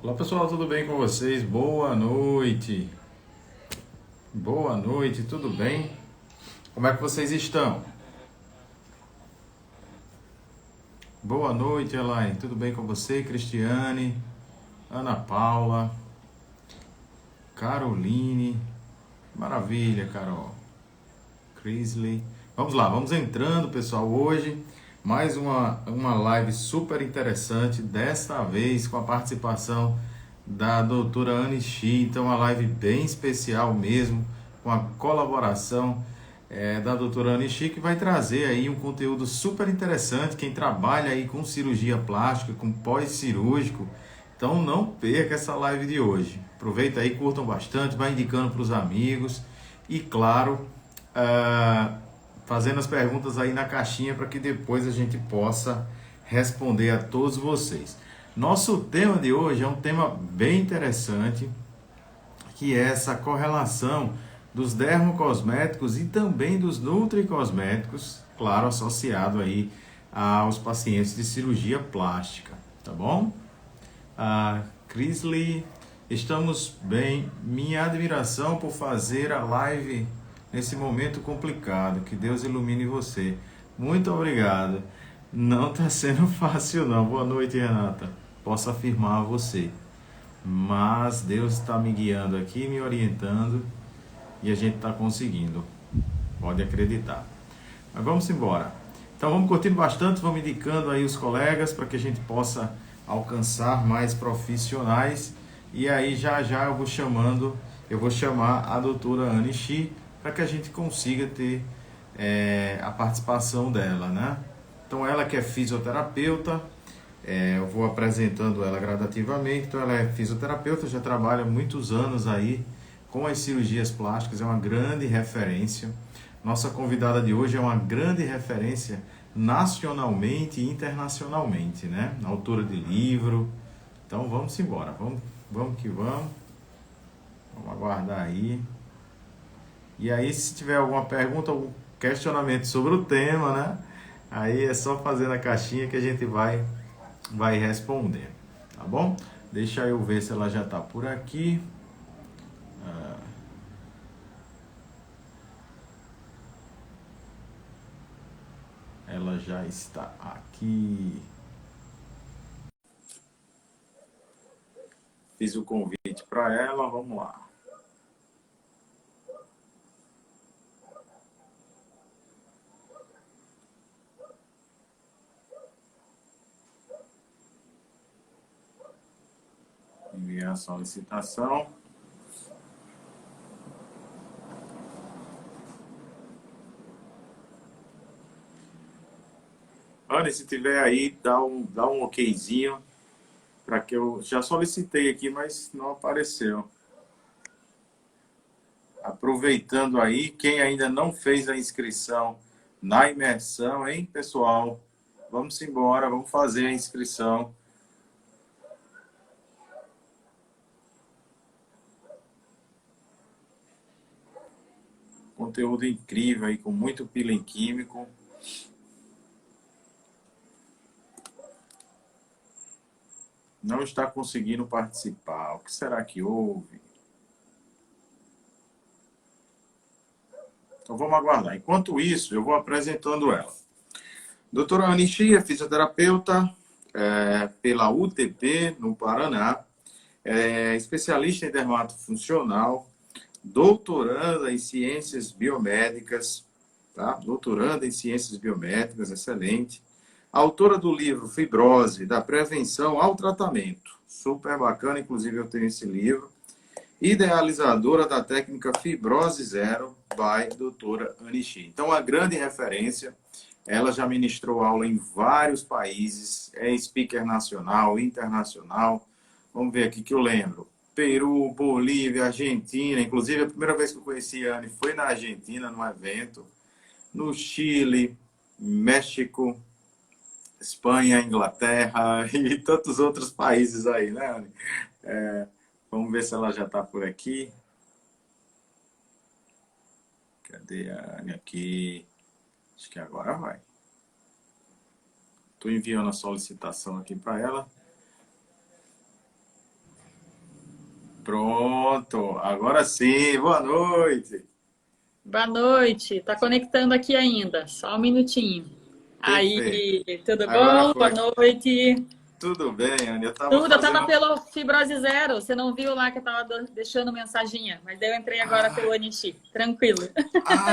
Olá pessoal, tudo bem com vocês? Boa noite. Boa noite, tudo bem? Como é que vocês estão? Boa noite, Elaine. Tudo bem com você? Cristiane, Ana Paula, Caroline. Maravilha, Carol. Crisley. Vamos lá, vamos entrando, pessoal. Hoje, mais uma live super interessante. Desta vez com a participação da doutora Anne Shi. Então, uma live bem especial mesmo, com a colaboração da doutora Anne Shi, que vai trazer aí um conteúdo super interessante. Quem trabalha aí com cirurgia plástica, com pós-cirúrgico, então não perca essa live de hoje. Aproveita aí, curtam bastante, vai indicando para os amigos e, claro, ah, fazendo as perguntas aí na caixinha para que depois a gente possa responder a todos vocês. Nosso tema de hoje é um tema bem interessante, que é essa correlação dos dermocosméticos e também dos nutricosméticos, claro, associado aí aos pacientes de cirurgia plástica, tá bom? Crisley, estamos bem. Minha admiração por fazer a live nesse momento complicado. Que Deus ilumine você. Muito obrigado. Não está sendo fácil não. Boa noite, Renata. Posso afirmar a você. Mas Deus está me guiando aqui, me orientando e a gente está conseguindo. Pode acreditar. Mas vamos embora. Então vamos curtindo bastante, vamos indicando aí os colegas para que a gente possa alcançar mais profissionais. E aí já já eu vou chamar a doutora Anne Shi para que a gente consiga ter a participação dela, né? Então ela que é fisioterapeuta, eu vou apresentando ela gradativamente. Então ela é fisioterapeuta, já trabalha muitos anos aí com as cirurgias plásticas, é uma grande referência. Nossa convidada de hoje é uma grande referência nacionalmente e internacionalmente, né? Autora de livro. Então vamos embora, vamos que vamos. Vamos aguardar aí. E aí, se tiver alguma pergunta, algum questionamento sobre o tema, né? Aí é só fazer na caixinha que a gente vai responder, tá bom? Deixa eu ver se ela já está por aqui. Ela já está aqui. Fiz o convite para ela, vamos lá. Enviar a solicitação. Anne, se tiver aí, dá um okzinho, para que eu já solicitei aqui, mas não apareceu. Aproveitando aí, quem ainda não fez a inscrição na imersão, hein, pessoal? Vamos embora, vamos fazer a inscrição. Conteúdo incrível aí, com muito peeling químico. Não está conseguindo participar. O que será que houve? Então vamos aguardar. Enquanto isso, eu vou apresentando ela. Doutora Anne Shi é fisioterapeuta pela UTP, no Paraná. É especialista em dermatofuncional, doutoranda em ciências biomédicas, tá? Doutoranda em ciências biomédicas, excelente. Autora do livro Fibrose, da prevenção ao tratamento. Super bacana, inclusive eu tenho esse livro. Idealizadora da técnica Fibrose Zero, by doutora Anne Shi. Então, a grande referência, ela já ministrou aula em vários países, é speaker nacional, internacional. Vamos ver aqui que eu lembro. Peru, Bolívia, Argentina. Inclusive, a primeira vez que eu conheci a Anne foi na Argentina, num evento. No Chile, México, Espanha, Inglaterra e tantos outros países aí, né, Anne? Vamos ver se ela já está por aqui. Cadê a Anne aqui? Acho que agora vai. Estou enviando a solicitação aqui para ela. Pronto, agora sim, boa noite. Boa noite. Tá conectando aqui ainda. Só um minutinho. Perfeito. Aí, tudo Agora bom? Boa foi. noite. Tudo bem, Anny. Eu estava Tudo. Eu tava fazendo. pelo Fibrose Zero. Você não viu lá que eu tava deixando mensaginha, mas daí eu entrei agora Ah, pelo Anichi. Tranquilo.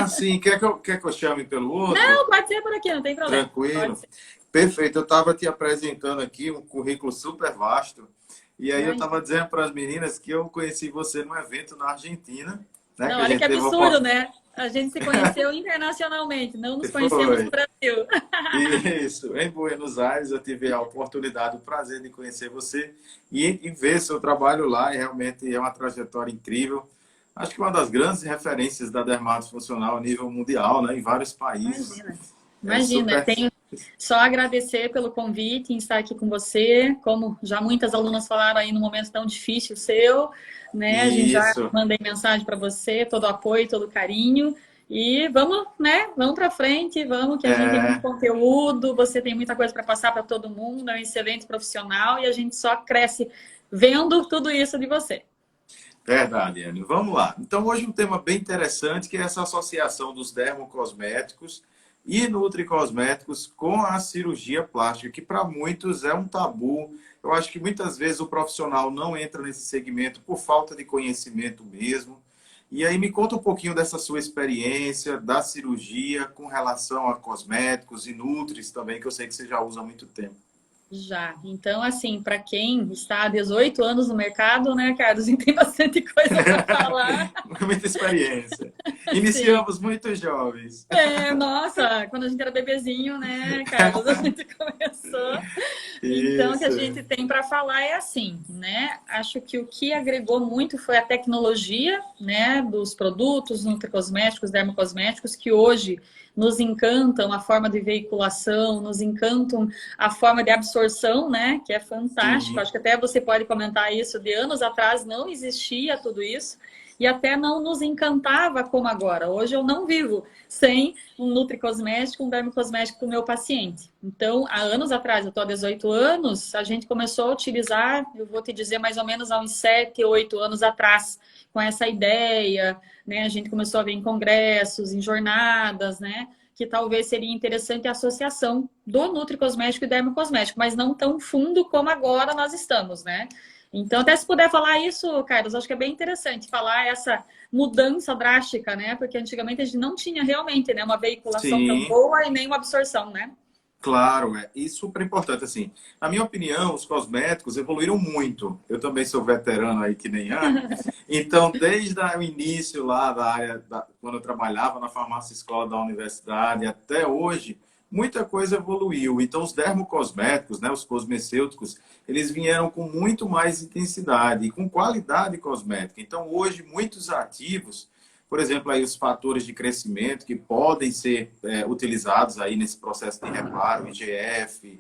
sim, quer que eu chame pelo outro? Não, pode ser por aqui, não tem problema. Pode Tranquilo. ser. Perfeito. Eu estava te apresentando aqui um currículo super vasto. E aí eu estava Imagina. dizendo para as meninas que eu conheci você num evento na Argentina, né? Não, Que a olha que gente teve a absurdo, oportunidade. né? A gente se conheceu internacionalmente, não nos conhecemos no Foi. Brasil. Isso, em Buenos Aires eu tive a oportunidade, o prazer de conhecer você e ver seu trabalho lá, e realmente é uma trajetória incrível. Acho que uma das grandes referências da dermatologia funcional a nível mundial, né, em vários países. Imagina. É Imagina, eu super. tenho só a agradecer pelo convite em estar aqui com você. Como já muitas alunas falaram aí no momento tão difícil seu, né? A gente já Isso, mandei mensagem para você, todo o apoio, todo o carinho. E vamos, né? Vamos para frente, vamos, que a gente tem muito é conteúdo, você tem muita coisa para passar para todo mundo, é um excelente profissional e a gente só cresce vendo tudo isso de você. verdade, Anny. Vamos lá. Então, hoje um tema bem interessante, que é essa associação dos dermocosméticos e nutricosméticos com a cirurgia plástica, que para muitos é um tabu. Eu acho que muitas vezes o profissional não entra nesse segmento por falta de conhecimento mesmo. E aí me conta um pouquinho dessa sua experiência da cirurgia com relação a cosméticos e nutris também, que eu sei que você já usa há muito tempo. Já. Então, assim, para quem está há 18 anos no mercado, né, Carlos, a gente tem bastante coisa para falar. Muita experiência. Sim. Iniciamos muito jovens. É, nossa, quando a gente era bebezinho, né, Carlos, a gente começou. Então, o que a Isso. gente tem para falar é assim, né? Acho que o que agregou muito foi a tecnologia, né, dos produtos nutricosméticos, dermocosméticos, que hoje nos encantam a forma de veiculação, nos encantam a forma de absorção, né, que é fantástico. Sim, Acho que até você pode comentar isso, de anos atrás não existia tudo isso. E até não nos encantava como agora. Hoje eu não vivo sem um nutricosmético, um dermocosmético para o meu paciente. Então, há anos atrás, eu estou há 18 anos, a gente começou a utilizar, eu vou te dizer mais ou menos há uns 7, 8 anos atrás, com essa ideia, né? A gente começou a ver em congressos, em jornadas, né? Que talvez seria interessante a associação do nutricosmético e dermocosmético, mas não tão fundo como agora nós estamos, né? Então, até se puder falar isso, Carlos, acho que é bem interessante falar essa mudança drástica, né? Porque antigamente a gente não tinha realmente, né, uma veiculação tão sim, boa e nem uma absorção, né? claro, e super importante, assim, na minha opinião, os cosméticos evoluíram muito. Eu também sou veterano aí, que nem Anne. Então, desde o início lá da área, quando eu trabalhava na farmácia escola da universidade, até hoje, muita coisa evoluiu. Então, os dermocosméticos, né, os cosmecêuticos, eles vieram com muito mais intensidade e com qualidade cosmética. Então, hoje, muitos ativos, por exemplo, aí os fatores de crescimento que podem ser utilizados aí nesse processo de reparo, IGF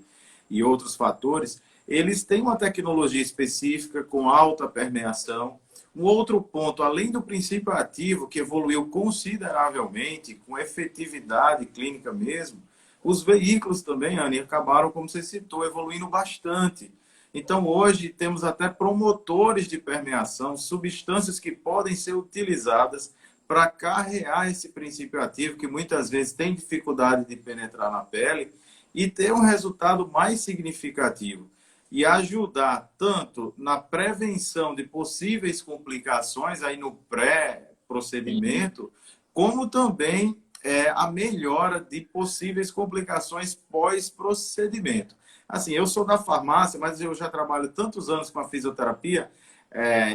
e outros fatores, eles têm uma tecnologia específica com alta permeação. Um outro ponto, além do princípio ativo, que evoluiu consideravelmente, com efetividade clínica mesmo, os veículos também, Anny, acabaram, como você citou, evoluindo bastante. Então, hoje, temos até promotores de permeação, substâncias que podem ser utilizadas para carrear esse princípio ativo, que muitas vezes tem dificuldade de penetrar na pele, e ter um resultado mais significativo. E ajudar tanto na prevenção de possíveis complicações aí no Sim. pré-procedimento, como também a melhora de possíveis complicações pós-procedimento. Assim, eu sou da farmácia, mas eu já trabalho tantos anos com a fisioterapia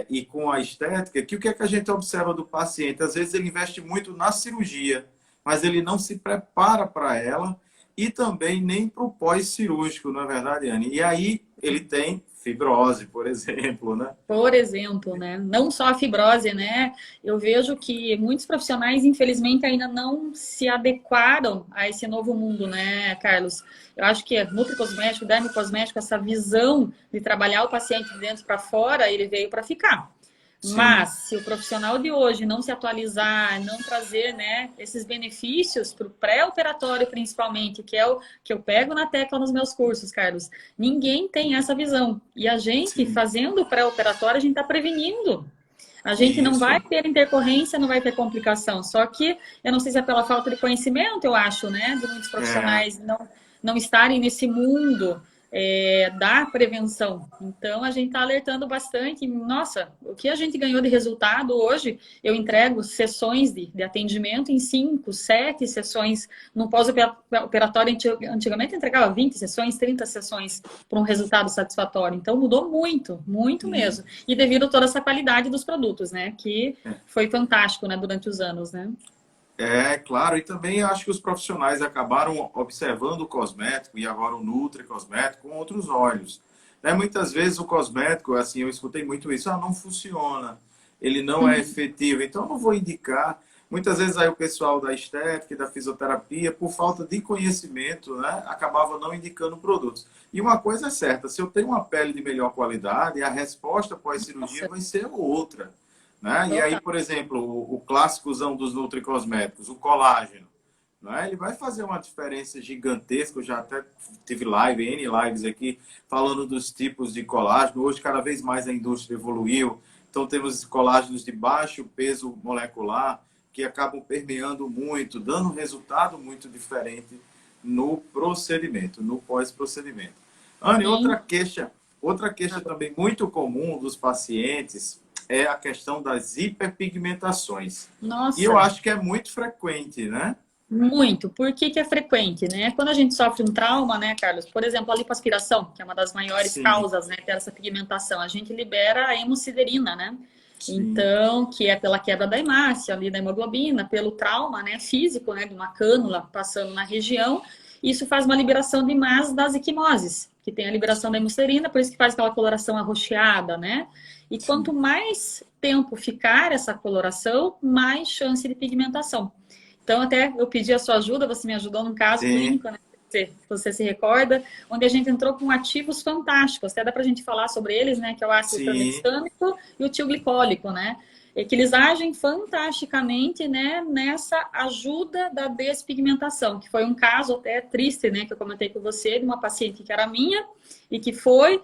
e com a estética, que o que é que a gente observa do paciente? Às vezes ele investe muito na cirurgia, mas ele não se prepara para ela e também nem para o pós-cirúrgico, não é verdade, Anne? E aí ele tem fibrose, por exemplo, né? Por exemplo, né? Não só a fibrose, né? Eu vejo que muitos profissionais, infelizmente, ainda não se adequaram a esse novo mundo, né, Carlos? Eu acho que nutricosmético, dermocosmético, essa visão de trabalhar o paciente de dentro para fora, ele veio para ficar. Sim, Mas, se o profissional de hoje não se atualizar, não trazer, né, esses benefícios para o pré-operatório, principalmente, que é o que eu pego na tecla nos meus cursos, Carlos, ninguém tem essa visão. E a gente, sim. fazendo o pré-operatório, a gente está prevenindo. A gente não vai Isso. ter intercorrência, não vai ter complicação. Só que, eu não sei se é pela falta de conhecimento, eu acho, né, de muitos É, profissionais não estarem nesse mundo da prevenção. Então, a gente está alertando bastante. Nossa, o que a gente ganhou de resultado hoje, eu entrego sessões de atendimento em 5, 7 sessões. No pós-operatório, antigamente eu entregava 20 sessões, 30 sessões para um resultado satisfatório. Então, mudou muito, muito e, mesmo. E devido a toda essa qualidade dos produtos, né? Que foi fantástico, né? Durante os anos, né? claro, e também acho que os profissionais acabaram observando o cosmético e agora o Nutri Cosmético com outros olhos. Né? Muitas vezes o cosmético, assim, eu escutei muito isso, não funciona, ele não é efetivo, então eu não vou indicar. Muitas vezes aí o pessoal da estética e da fisioterapia, por falta de conhecimento, né, acabava não indicando produtos. E uma coisa é certa, se eu tenho uma pele de melhor qualidade, a resposta pós-cirurgia Nossa, vai ser outra. Né? E aí, total. por exemplo, o clássicozão dos nutricosméticos, o colágeno, né? Ele vai fazer uma diferença gigantesca. Eu já até tive N lives aqui, falando dos tipos de colágeno. Hoje, cada vez mais a indústria evoluiu. Então, temos colágenos de baixo peso molecular, que acabam permeando muito, dando um resultado muito diferente no procedimento, no pós-procedimento. Anne, Sim. outra queixa também muito comum dos pacientes é a questão das hiperpigmentações. E eu Nossa, acho que é muito frequente, né? muito. Por que que é frequente, né? Quando a gente sofre um trauma, né, Carlos? Por exemplo, a lipoaspiração, que é uma das maiores Sim, causas, né, dessa pigmentação, a gente libera a hemociderina, né? sim, Então, que é pela quebra da hemácia, ali da hemoglobina, pelo trauma, né, físico, né, de uma cânula passando na região, isso faz uma liberação de mais das equimoses, que tem a liberação da hemociderina, por isso que faz aquela coloração arroxeada, né? E quanto sim. mais tempo ficar essa coloração, mais chance de pigmentação. Então, até eu pedi a sua ajuda, você me ajudou num caso Sim, clínico, né? Você se recorda, onde a gente entrou com ativos fantásticos, até dá para a gente falar sobre eles, né? Que é o ácido sim. tranexâmico e o tio glicólico, né? E que eles agem fantasticamente, né? Nessa ajuda da despigmentação, que foi um caso até triste, né? Que eu comentei com você, de uma paciente que era minha e que foi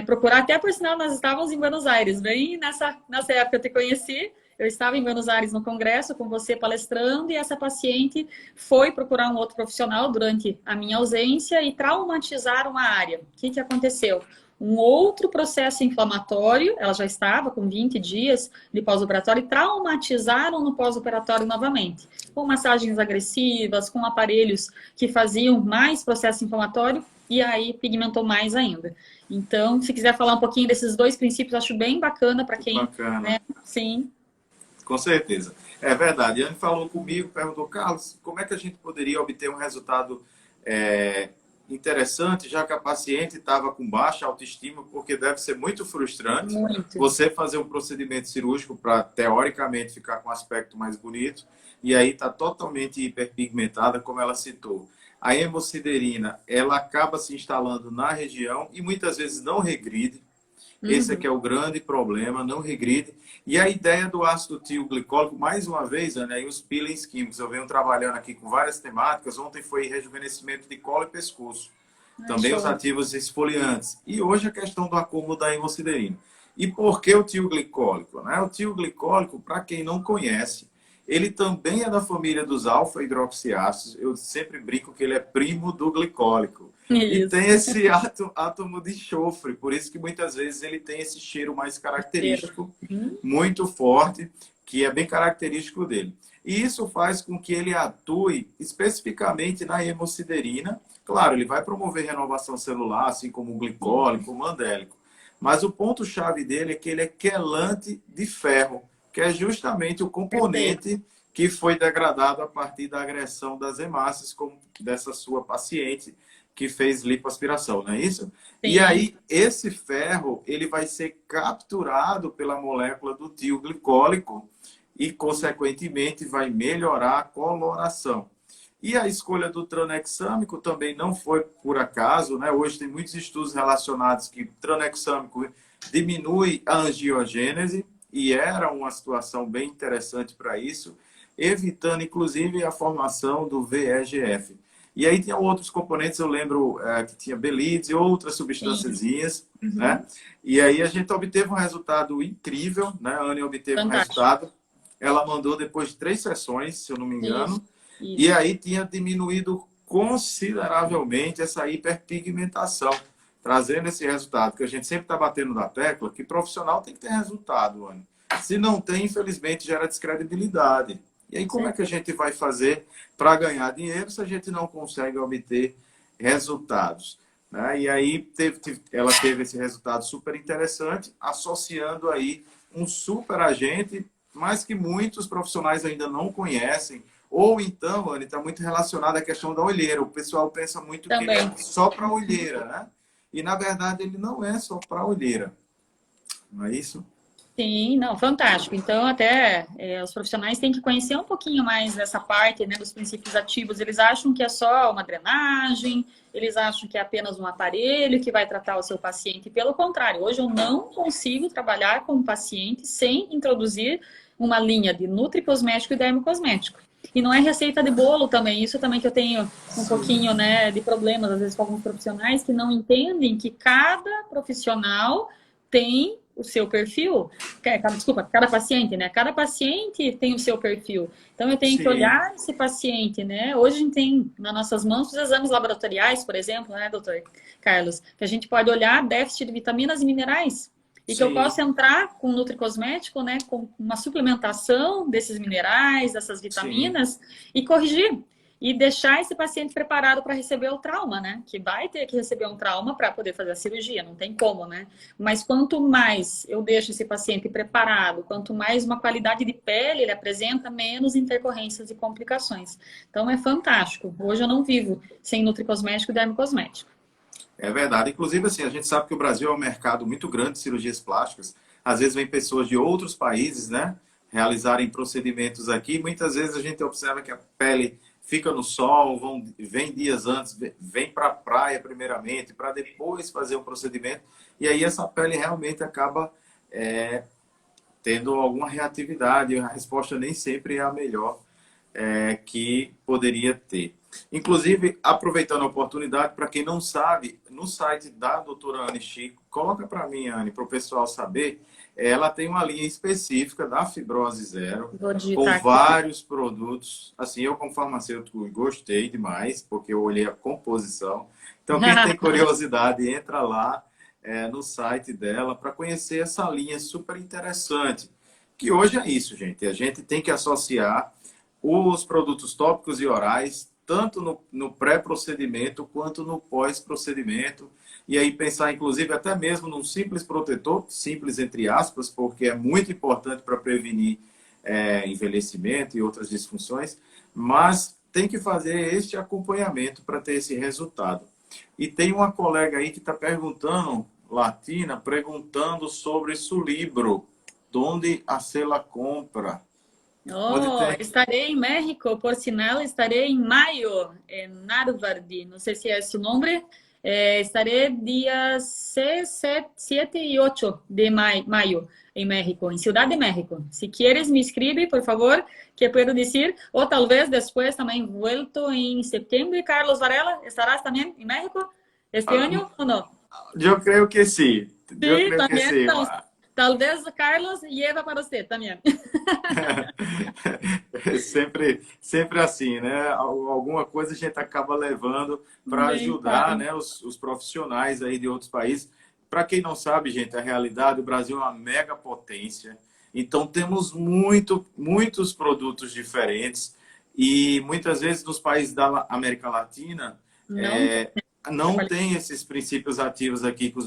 procurar, até por sinal, nós estávamos em Buenos Aires, bem nessa época eu te conheci. Eu estava em Buenos Aires no congresso com você palestrando e essa paciente foi procurar um outro profissional durante a minha ausência e traumatizaram a área. O que que aconteceu? Um outro processo inflamatório, ela já estava com 20 dias de pós-operatório e traumatizaram no pós-operatório novamente, com massagens agressivas, com aparelhos que faziam mais processo inflamatório e aí pigmentou mais ainda. Então, se quiser falar um pouquinho desses dois princípios, acho bem bacana para quem, Bacana. né, sim. Com certeza. É verdade. Anne falou comigo, perguntou, Carlos, como é que a gente poderia obter um resultado é, interessante, já que a paciente estava com baixa autoestima, porque deve ser muito frustrante Muito. você fazer um procedimento cirúrgico para, teoricamente, ficar com um aspecto mais bonito, e aí está totalmente hiperpigmentada, como ela citou. A hemociderina, ela acaba se instalando na região e muitas vezes não regride. Esse aqui Uhum. é o grande problema, não regride. E a ideia do ácido tioglicólico, mais uma vez, né, e os peelings químicos, eu venho trabalhando aqui com várias temáticas. Ontem foi rejuvenescimento de colo e pescoço. Ai, Também os show. ativos esfoliantes. E hoje a questão do acúmulo da hemociderina. E por que o tioglicólico? Né? O tioglicólico, para quem não conhece, ele também é da família dos alfa-hidroxiácidos. Eu sempre brinco que ele é primo do glicólico. E Isso. tem esse átomo de enxofre, por isso que muitas vezes ele tem esse cheiro mais Cheiro. característico, Uhum. muito forte, que é bem característico dele. E isso faz com que ele atue especificamente na hemociderina. Claro, ele vai promover renovação celular, assim como o glicólico, o mandélico. Mas o ponto-chave dele é que ele é quelante de ferro, que é justamente o Perfeito. componente que foi degradado a partir da agressão das hemácias, como dessa sua paciente que fez lipoaspiração, não é isso? E Sim. aí, esse ferro, ele vai ser capturado pela molécula do tio glicólico e, consequentemente, vai melhorar a coloração. E a escolha do tranexâmico também não foi por acaso, né? Hoje tem muitos estudos relacionados que o tranexâmico diminui a angiogênese e era uma situação bem interessante para isso, evitando inclusive a formação do VEGF. E aí tinha outros componentes, eu lembro que tinha belides e outras substânciazinhas, né? E aí a gente obteve um resultado incrível, né? A Anne obteve um resultado. Ela mandou depois de 3 sessões, se eu não me engano. Isso. E aí tinha diminuído consideravelmente essa hiperpigmentação, trazendo esse resultado, que a gente sempre está batendo na tecla, que profissional tem que ter resultado, Anne. Se não tem, infelizmente, gera descredibilidade. E aí como é que a gente vai fazer para ganhar dinheiro se a gente não consegue obter resultados? Né? E aí ela teve esse resultado super interessante, associando aí um super agente, mas que muitos profissionais ainda não conhecem. Ou então, Anne, está muito relacionado à questão da olheira. O pessoal pensa muito que ele é só para olheira, né? E, na verdade, ele não é só para olheira. Não é isso? Sim, não, fantástico. Então, até os profissionais têm que conhecer um pouquinho mais dessa parte, né, dos princípios ativos. Eles acham que é só uma drenagem, eles acham que é apenas um aparelho que vai tratar o seu paciente. Pelo contrário, hoje eu não consigo trabalhar com um paciente sem introduzir uma linha de nutricosmético e dermocosmético. E não é receita de bolo também, isso também que eu tenho um pouquinho, né, de problemas, às vezes, com alguns profissionais que não entendem que cada profissional tem o seu perfil, cada paciente, né? Cada paciente tem o seu perfil. Então, eu tenho que olhar esse paciente, né? Hoje a gente tem nas nossas mãos os exames laboratoriais, por exemplo, né, doutor Carlos? Que a gente pode olhar déficit de vitaminas e minerais. E que eu posso entrar com nutricosmético, né? Com uma suplementação desses minerais, dessas vitaminas e corrigir. E deixar esse paciente preparado para receber o trauma, né? Que vai ter que receber um trauma para poder fazer a cirurgia, não tem como, né? Mas quanto mais eu deixo esse paciente preparado, quanto mais uma qualidade de pele ele apresenta, menos intercorrências e complicações. Então é fantástico. Hoje eu não vivo sem nutricosmético e dermocosmético. É verdade. Inclusive, assim, a gente sabe que o Brasil é um mercado muito grande de cirurgias plásticas. Às vezes vem pessoas de outros países, né? Realizarem procedimentos aqui. Muitas vezes a gente observa que a pele fica no sol, vem dias antes, vem para a praia primeiramente, para depois fazer um procedimento. E aí essa pele realmente acaba tendo alguma reatividade. A resposta nem sempre é a melhor que poderia ter. Inclusive, aproveitando a oportunidade, para quem não sabe, no site da doutora Anne Chico, coloca para mim, Anne, para o pessoal saber, ela tem uma linha específica da fibrose zero, com vários produtos. Assim, eu como farmacêutico gostei demais, porque eu olhei a composição. Então, quem tem curiosidade, entra lá no site dela para conhecer essa linha super interessante. Que hoje é isso, gente. A gente tem que associar os produtos tópicos e orais, tanto no pré-procedimento quanto no pós-procedimento. E aí pensar, inclusive, até mesmo num simples protetor, simples entre aspas, porque é muito importante para prevenir envelhecimento e outras disfunções, mas tem que fazer este acompanhamento para ter esse resultado. E tem uma colega aí que está perguntando, Latina, perguntando sobre Sulibro, onde a Cela compra. Estaré en México, por sinal, estaré en mayo, en Harvard, no sé si es su nombre. Estaré días 6, 7 y 8 de mayo en México, en Ciudad de México. Si quieres, me escribe, por favor, que puedo decir. O tal vez después también vuelto en septiembre. Carlos Varela, ¿estarás también en México este año o no? Yo creo que sí. Yo Sí, creo también. que sí. Tal vez Carlos lleva para você também. sempre assim, né? Alguma coisa a gente acaba levando para ajudar, né, os profissionais aí de outros países. Para quem não sabe, gente, a realidade, o Brasil é uma mega potência. Então, temos muitos produtos diferentes. E muitas vezes nos países da América Latina não tem esses princípios ativos aqui que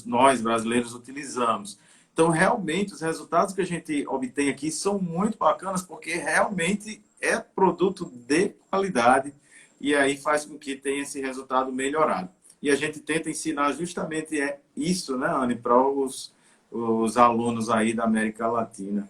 nós brasileiros utilizamos. Então, realmente, os resultados que a gente obtém aqui são muito bacanas, porque realmente é produto de qualidade e aí faz com que tenha esse resultado melhorado. E a gente tenta ensinar justamente isso, né, Anne, para os alunos aí da América Latina.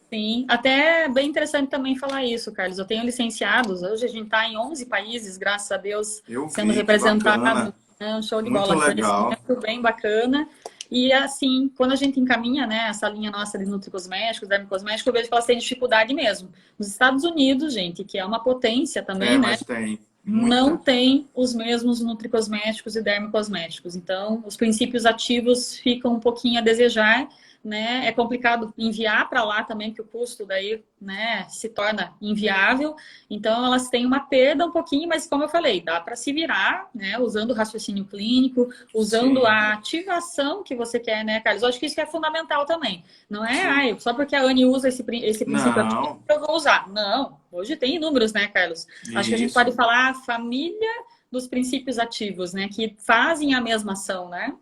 Sim, até bem interessante também falar isso, Carlos. Eu tenho licenciados, hoje a gente está em 11 países, graças a Deus, sendo representado. É um show de bola. Muito legal. Bem bacana. E assim, quando a gente encaminha, né, essa linha nossa de nutricosméticos, dermocosméticos, eu vejo que elas têm dificuldade mesmo. Nos Estados Unidos, gente, que é uma potência também, né? Mas tem Não muita. tem os mesmos nutricosméticos e dermocosméticos. Então, os princípios ativos ficam um pouquinho a desejar, né? É complicado enviar para lá também, que o custo daí, né, se torna inviável. Então, elas têm uma perda um pouquinho, mas como eu falei, dá para se virar, né, usando o raciocínio clínico, usando Sim, a ativação que você quer, né, Carlos? Eu acho que isso que é fundamental também. Não é, sim. ai, só porque a Anne usa esse princípio ativo, Não, eu vou usar. Não, hoje tem inúmeros, né, Carlos? Acho que a gente pode isso. falar a família dos princípios ativos, né? Que fazem a mesma ação, né?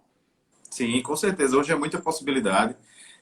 Sim, com certeza. Hoje é muita possibilidade.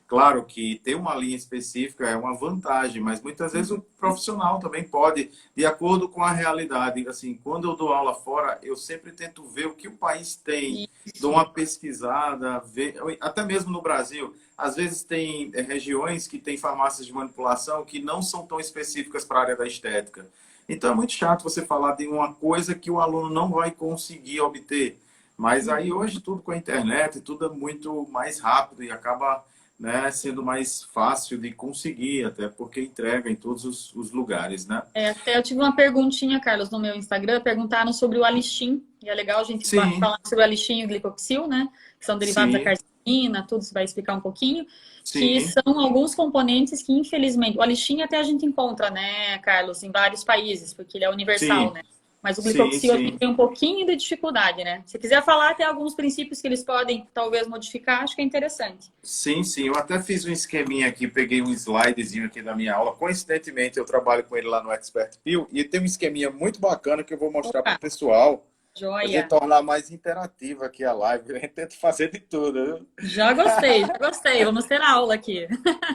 Claro que ter uma linha específica é uma vantagem, mas muitas vezes o profissional também pode, de acordo com a realidade. Assim, quando eu dou aula fora, eu sempre tento ver o que o país tem, dou Isso. uma pesquisada, ver, até mesmo no Brasil. Às vezes tem regiões que têm farmácias de manipulação que não são tão específicas para a área da estética. Então é muito chato você falar de uma coisa que o aluno não vai conseguir obter. Mas aí hoje tudo com a internet, tudo é muito mais rápido e acaba, né, sendo mais fácil de conseguir, até porque entrega em todos os lugares, né? É, até eu tive uma perguntinha, Carlos, no meu Instagram, perguntaram sobre o Alistim, e é legal a gente Sim, falar sobre o Alistim e o glicoxil, né? Que são derivados da sim, carnitina, tudo isso vai explicar um pouquinho, que sim, são alguns componentes que, infelizmente, o Alistim até a gente encontra, né, Carlos, em vários países, porque ele é universal, sim, né? Mas o sim, glicoxil a gente sim. tem um pouquinho de dificuldade, né? Se quiser falar até alguns princípios que eles podem, talvez, modificar, acho que é interessante. Sim, sim. Eu até fiz um esqueminha aqui, peguei um slidezinho aqui da minha aula. Coincidentemente, eu trabalho com ele lá no Expert Pill e tem um esqueminha muito bacana que eu vou mostrar para o Opa, pessoal, para a gente joia! tornar mais interativa aqui a live. A gente tenta fazer de tudo, viu? Já gostei, já gostei. Vamos ter aula aqui.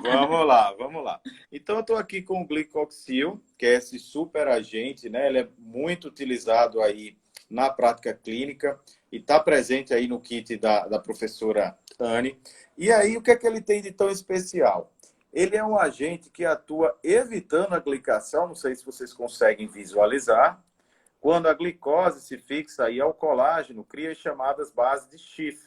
Vamos lá, vamos lá. Então, eu estou aqui com o glicoxil, que é esse super agente, né? Ele é muito utilizado aí na prática clínica e está presente aí no kit da professora Anne. E aí, o que é que ele tem de tão especial? Ele é um agente que atua evitando a glicação, não sei se vocês conseguem visualizar. Quando a glicose se fixa aí ao colágeno, cria as chamadas bases de Schiff.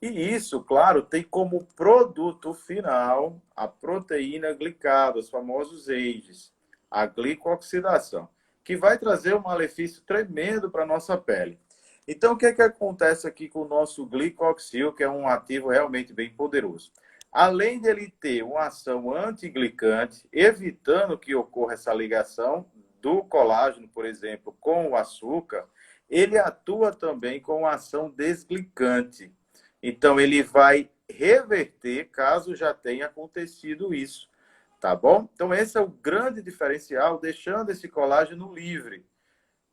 E isso, claro, tem como produto final a proteína glicada, os famosos AGEs, a glicoxidação, que vai trazer um malefício tremendo para a nossa pele. Então, o que é que acontece aqui com o nosso glicoxil, que é um ativo realmente bem poderoso? Além dele ter uma ação antiglicante, evitando que ocorra essa ligação do colágeno, por exemplo, com o açúcar, ele atua também com a ação desglicante. Então, ele vai reverter caso já tenha acontecido isso, tá bom? Então, esse é o grande diferencial, deixando esse colágeno livre,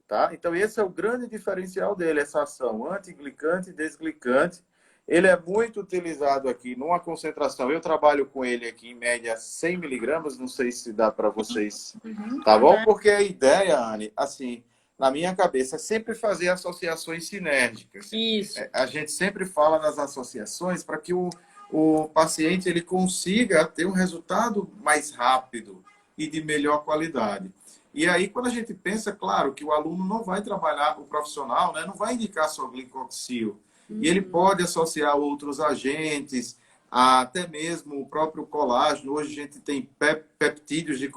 tá? Então, esse é o grande diferencial dele, essa ação antiglicante e desglicante. Ele é muito utilizado aqui numa concentração. Eu trabalho com ele aqui em média 100 miligramas, não sei se dá para vocês, Uhum, tá bom? né? Porque a ideia, Anne, assim, na minha cabeça, é sempre fazer associações sinérgicas. Isso. A gente sempre fala nas associações para que o paciente ele consiga ter um resultado mais rápido e de melhor qualidade. E aí, quando a gente pensa, claro, que o aluno não vai trabalhar, o profissional, né, não vai indicar só glicoxil. E ele Uhum. pode associar outros agentes, até mesmo o próprio colágeno. Hoje a gente tem Sim. peptídeos de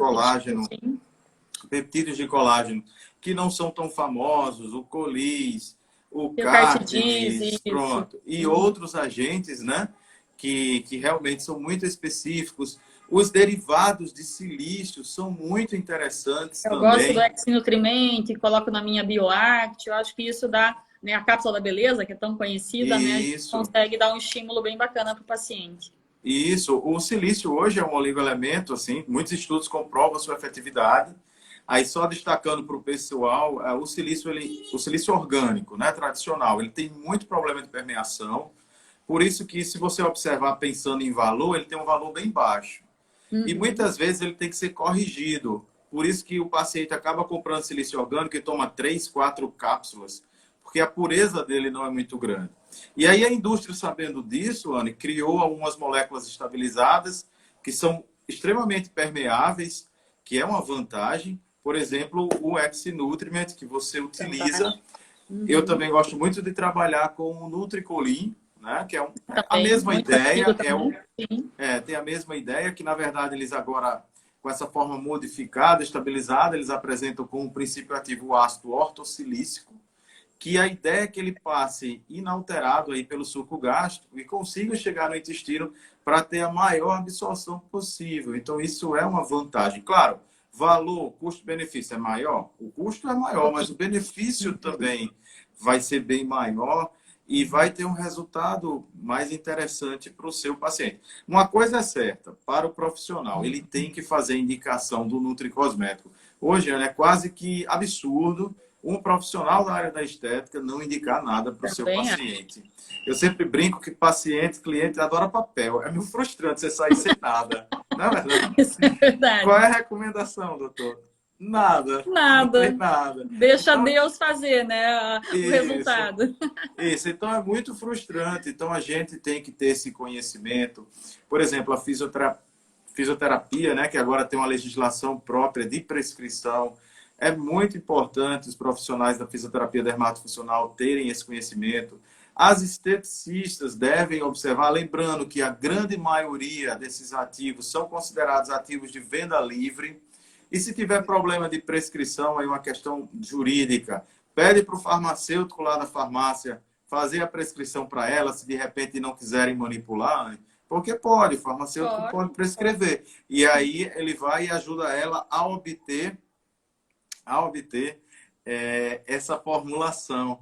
colágeno, que não são tão famosos, o colis, o E o cartidis, cártides, isso. pronto, e Uhum. outros agentes, né, que realmente são muito específicos. Os derivados de silício são muito interessantes Eu gosto do também. X-Nutriment, coloco na minha BioAct. Eu acho que isso dá, né, a cápsula da beleza, que é tão conhecida, né? A gente Isso, consegue dar um estímulo bem bacana para o paciente. isso. O silício hoje é um oligoelemento, assim, muitos estudos comprovam sua efetividade. Aí só destacando para o pessoal, o silício orgânico, né, tradicional, ele tem muito problema de permeação. Por isso que se você observar pensando em valor, ele tem um valor bem baixo. E Uhum. muitas vezes ele tem que ser corrigido. Por isso que o paciente acaba comprando silício orgânico e toma 3, 4 cápsulas, porque a pureza dele não é muito grande. E aí a indústria, sabendo disso, Anne, criou algumas moléculas estabilizadas que são extremamente permeáveis, que é uma vantagem. Por exemplo, o X-Nutriment que você utiliza. Fantástico. Eu Uhum. também gosto muito de trabalhar com o Nutricolin, né? Que é a Também, mesma muito antigo ideia, também. Sim, tem a mesma ideia, que na verdade eles agora, com essa forma modificada, estabilizada, eles apresentam como princípio ativo o ácido ortossilícico, que a ideia é que ele passe inalterado aí pelo suco gástrico e consiga chegar no intestino para ter a maior absorção possível. Então, isso é uma vantagem. Claro, valor, custo-benefício é maior? O custo é maior, mas o benefício também vai ser bem maior e vai ter um resultado mais interessante para o seu paciente. Uma coisa é certa, para o profissional, ele tem que fazer indicação do nutricosmético. Hoje, é quase que absurdo um profissional da área da estética não indicar nada para o seu também acho. paciente. Eu sempre brinco que paciente, cliente adora papel. É meio frustrante você sair sem nada. Não é verdade? Isso é Qual é verdade. a recomendação, doutor? Nada. Não tem Nada. nada. Deixa Então, Deus fazer, né, o isso. resultado. Isso. Então, é muito frustrante. Então, a gente tem que ter esse conhecimento. Por exemplo, a fisioterapia, né, que agora tem uma legislação própria de prescrição. É muito importante os profissionais da fisioterapia dermatofuncional terem esse conhecimento. As esteticistas devem observar, lembrando que a grande maioria desses ativos são considerados ativos de venda livre. E se tiver problema de prescrição, aí uma questão jurídica, pede para o farmacêutico lá da farmácia fazer a prescrição para ela, se de repente não quiserem manipular, porque pode, o farmacêutico Pode, pode pode. prescrever. E aí ele vai e ajuda ela a obter essa formulação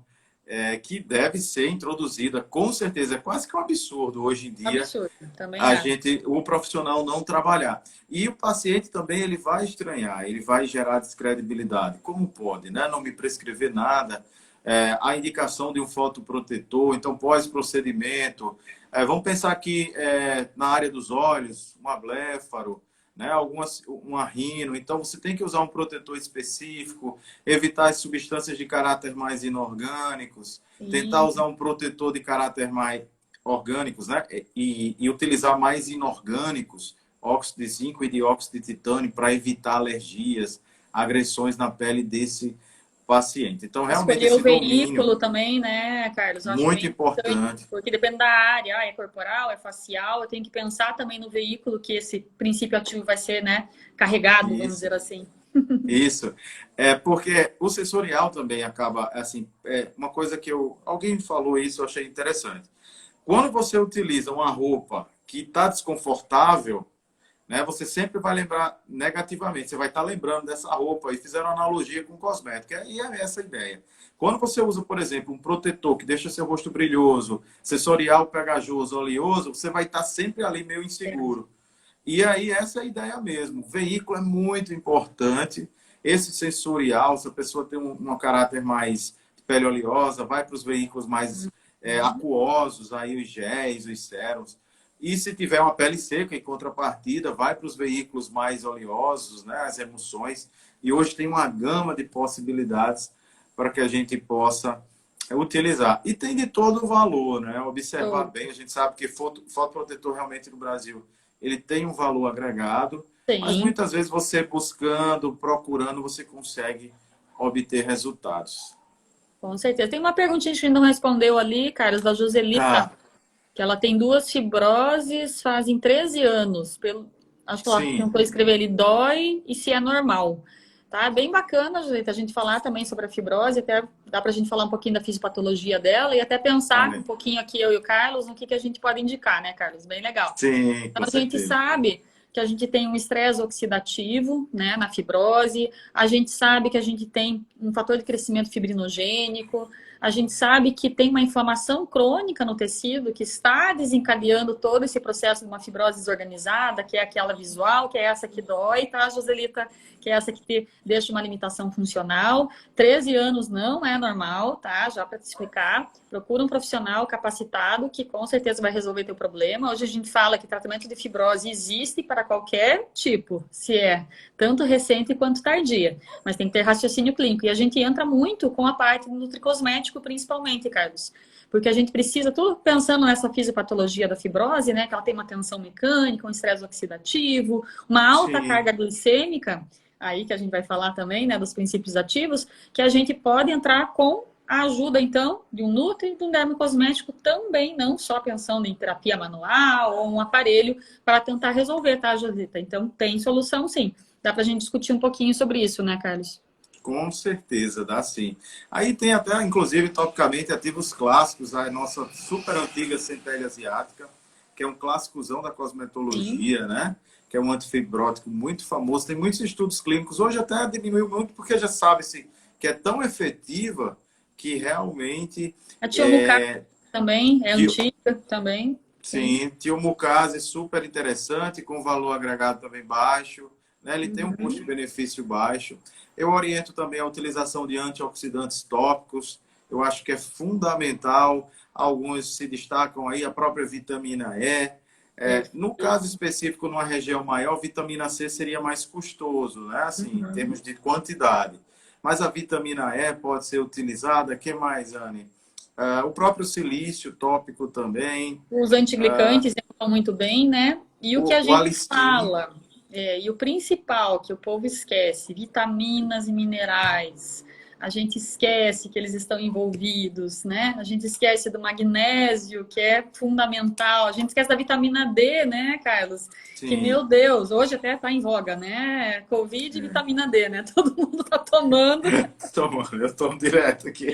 que deve ser introduzida, com certeza. É quase que um absurdo hoje em dia Absurdo, também acho. o profissional não trabalhar. E o paciente também ele vai estranhar, ele vai gerar descredibilidade. Como pode, né? Não me prescrever nada. A indicação de um fotoprotetor, então pós-procedimento. Vamos pensar aqui na área dos olhos, um abléfaro, né? Uma rino. Então você tem que usar um protetor específico, evitar as substâncias de caráter mais inorgânicos, tentar Sim, usar um protetor de caráter mais orgânicos, né? E utilizar mais inorgânicos, óxido de zinco e dióxido de titânio, para evitar alergias, agressões na pele desse paciente. Então, realmente, escolher o esse domínio veículo também, né, Carlos? Eu acho muito bem importante, importante. porque depende da área, é corporal, é facial, eu tenho que pensar também no veículo que esse princípio ativo vai ser, né, carregado, vamos Isso, dizer assim. isso. Porque o sensorial também acaba, assim, uma coisa que alguém falou isso, eu achei interessante. Quando você utiliza uma roupa que está desconfortável, né, você sempre vai lembrar negativamente. Você vai estar lembrando dessa roupa e fizeram analogia com cosmética. E é essa a ideia. Quando você usa, por exemplo, um protetor que deixa seu rosto brilhoso, sensorial, pegajoso, oleoso, você vai estar sempre ali meio inseguro. E aí, essa é a ideia mesmo. O veículo é muito importante. Esse sensorial, se a pessoa tem um caráter mais de pele oleosa, vai para os veículos mais Uhum. aquosos, aí os géis, os sérums. E se tiver uma pele seca, em contrapartida, vai para os veículos mais oleosos, né, as emulsões. E hoje tem uma gama de possibilidades para que a gente possa utilizar. E tem de todo o valor, né? Observar Todo. bem, a gente sabe que fotoprotetor realmente no Brasil ele tem um valor agregado, mas Sim, muitas vezes você buscando, procurando, você consegue obter resultados. com certeza. Tem uma perguntinha que a gente não respondeu ali, Carlos, da Joselita, Tá, que ela tem duas fibroses fazem 13 anos. Acho que ela sim, tentou escrever ali, dói e se é normal. Tá? Bem bacana, Julieta, a gente falar também sobre a fibrose, até dá pra gente falar um pouquinho da fisiopatologia dela e até pensar um olha, pouquinho aqui, eu e o Carlos, no que a gente pode indicar, né, Carlos? Bem legal. sim, Então, com a gente certeza. sabe que a gente tem um estresse oxidativo, né, na fibrose, a gente sabe que a gente tem um fator de crescimento fibrinogênico, a gente sabe que tem uma inflamação crônica no tecido que está desencadeando todo esse processo de uma fibrose desorganizada, que é aquela visual, que é essa que dói, tá, Joselita? Que é essa que te deixa uma limitação funcional. 13 anos não é normal, tá? Já para te explicar. Procura um profissional capacitado que com certeza vai resolver teu problema. Hoje a gente fala que tratamento de fibrose existe para qualquer tipo, se é tanto recente quanto tardia, mas tem que ter raciocínio clínico. E a gente entra muito com a parte do nutricosmético, principalmente, Carlos. Porque a gente precisa, tudo pensando nessa fisiopatologia da fibrose, né? Que ela tem uma tensão mecânica, um estresse oxidativo, uma alta Sim, carga glicêmica, aí que a gente vai falar também, né, dos princípios ativos, que a gente pode entrar com a ajuda, então, de um nutri e de um dermocosmético também, não só pensando em terapia manual ou um aparelho para tentar resolver, tá, Josita? Então, tem solução, sim. Dá para a gente discutir um pouquinho sobre isso, né, Carlos? Com certeza, dá sim. Aí tem até, inclusive, topicamente, ativos clássicos, a nossa super antiga centelha asiática, que é um clássicozão da Sim. cosmetologia, né? Que é um antifibrótico muito famoso. Tem muitos estudos clínicos. Hoje até diminuiu muito, porque já sabe-se que é tão efetiva que realmente A Tiomucá é, também é tio, antiga, também. Sim. sim, Tiomucase super interessante, com valor agregado também baixo, né? Ele tem um Uhum. custo-benefício baixo. Eu oriento também a utilização de antioxidantes tópicos. Eu acho que é fundamental. Alguns se destacam aí, a própria vitamina E. No caso Perfeito. específico, numa região maior, vitamina C seria mais custoso, né? Assim, em Uhum. termos de quantidade. Mas a vitamina E pode ser utilizada. O que mais, Anne? O próprio silício tópico também. Os antiglicantes estão muito bem, né? E o que a O gente Alistim. fala, e o principal que o povo esquece, vitaminas e minerais. A gente esquece que eles estão envolvidos, né? A gente esquece do magnésio, que é fundamental. A gente esquece da vitamina D, né, Carlos? Que, Sim. meu Deus, hoje até está em voga, né? Covid e vitamina D, né? Todo mundo está tomando. Toma, eu tomo direto aqui.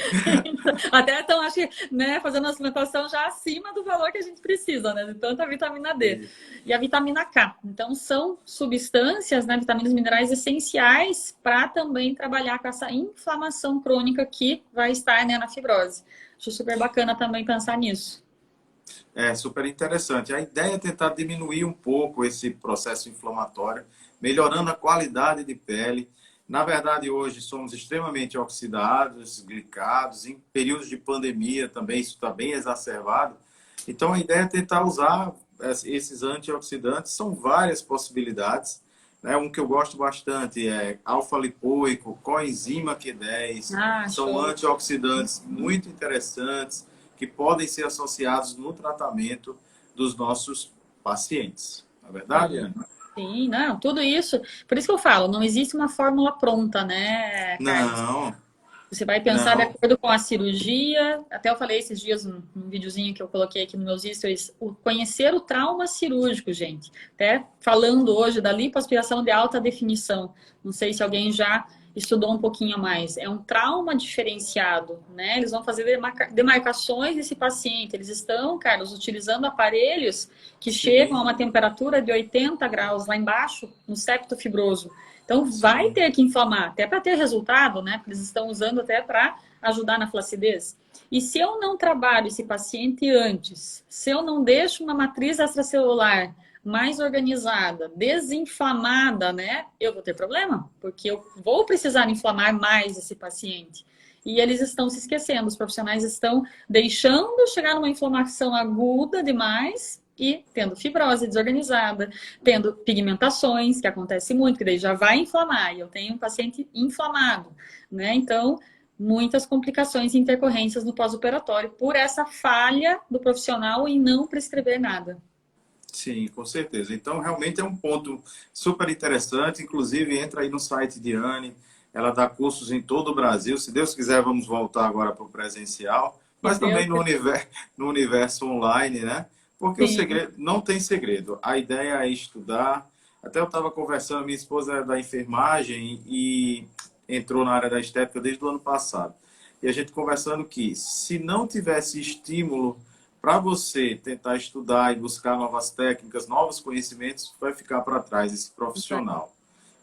Até então, acho que, né, fazendo a suplementação já acima do valor que a gente precisa, né? De tanta vitamina D. E a vitamina K. Então, são substâncias, né, vitaminas minerais essenciais para também trabalhar com essa inflamação crônica que vai estar, né, na fibrose. Acho super bacana também pensar nisso. É super interessante. A ideia é tentar diminuir um pouco esse processo inflamatório, melhorando a qualidade de pele. Na verdade, hoje somos extremamente oxidados, glicados, em períodos de pandemia também isso está bem exacerbado. Então, a ideia é tentar usar esses antioxidantes, são várias possibilidades. Né? Um que eu gosto bastante é alfa-lipoico, coenzima Q10, Ah, são show. antioxidantes muito interessantes que podem ser associados no tratamento dos nossos pacientes. Não é verdade, Sim, Ana? sim, não, tudo isso. Por isso que eu falo, não existe uma fórmula pronta, né, Carlos? Não, Você vai pensar de não. acordo com a cirurgia. Até eu falei esses dias num videozinho que eu coloquei aqui nos meus stories, conhecer o trauma cirúrgico, gente. Até falando hoje da lipoaspiração de alta definição. Não sei se alguém já estudou um pouquinho mais. É um trauma diferenciado, né? Eles vão fazer demarcações desse paciente. Eles estão, Carlos, utilizando aparelhos que chegam a Sim, uma temperatura de 80 graus lá embaixo, no septo fibroso. Então, vai sim, ter que inflamar, até para ter resultado, né? Porque eles estão usando até para ajudar na flacidez. E se eu não trabalho esse paciente antes, se eu não deixo uma matriz extracelular mais organizada, desinflamada, né? Eu vou ter problema, porque eu vou precisar inflamar mais esse paciente. E eles estão se esquecendo, os profissionais estão deixando chegar numa inflamação aguda demais e tendo fibrose desorganizada, tendo pigmentações, que acontece muito, que daí já vai inflamar, e eu tenho um paciente inflamado, né? Então, muitas complicações e intercorrências no pós-operatório por essa falha do profissional em não prescrever nada. sim, com certeza. Então, realmente é um ponto super interessante. Inclusive, entra aí no site de Anne. Ela dá cursos em todo o Brasil. Se Deus quiser, vamos voltar agora para o presencial, Que mas Deus, também no universo online, né? Porque o sim, segredo não tem segredo. A ideia é estudar. Até eu estava conversando, minha esposa é da enfermagem e entrou na área da estética desde o ano passado. E a gente conversando que se não tivesse estímulo para você tentar estudar e buscar novas técnicas, novos conhecimentos, vai ficar para trás esse profissional.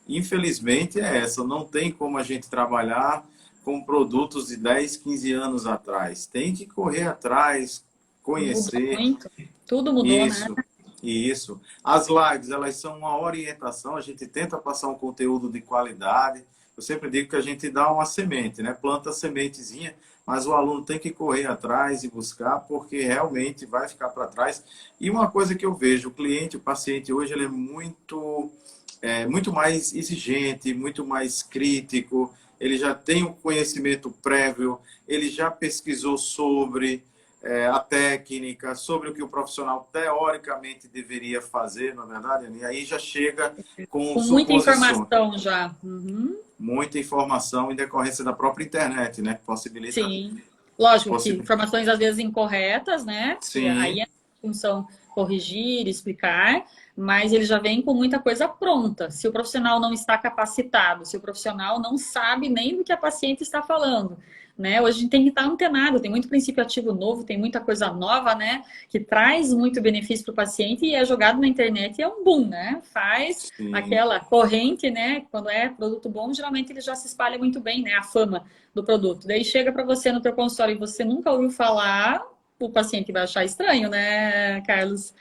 Infelizmente é essa, não tem como a gente trabalhar com produtos de 10, 15 anos atrás. Tem que correr atrás, mudou conhecer muito. Tudo mudou, né? isso. Isso. As lives, elas são uma orientação, a gente tenta passar um conteúdo de qualidade. Eu sempre digo que a gente dá uma semente, né? Planta a sementezinha, mas o aluno tem que correr atrás e buscar, porque realmente vai ficar para trás. E uma coisa que eu vejo, o cliente, o paciente hoje, ele é muito mais exigente, muito mais crítico, ele já tem um conhecimento prévio, ele já pesquisou sobre. a técnica, sobre o que o profissional teoricamente deveria fazer, na verdade, e aí já chega com Com muita suposições. informação já. Uhum. Muita informação em decorrência da própria internet, né? Possibilita. Sim. Lógico que informações às vezes incorretas, né? Que aí Sim, é a função corrigir, explicar, mas ele já vem com muita coisa pronta. Se o profissional não está capacitado, se o profissional não sabe nem do que a paciente está falando, né? Hoje a gente tem que estar antenado, tem muito princípio ativo novo, tem muita coisa nova, né? Que traz muito benefício para o paciente e é jogado na internet e é um boom, né? Faz sim. aquela corrente, né? Quando é produto bom, geralmente ele já se espalha muito bem, né? A fama do produto. Daí chega para você no teu consultório e você nunca ouviu falar, o paciente vai achar estranho, né, Carlos?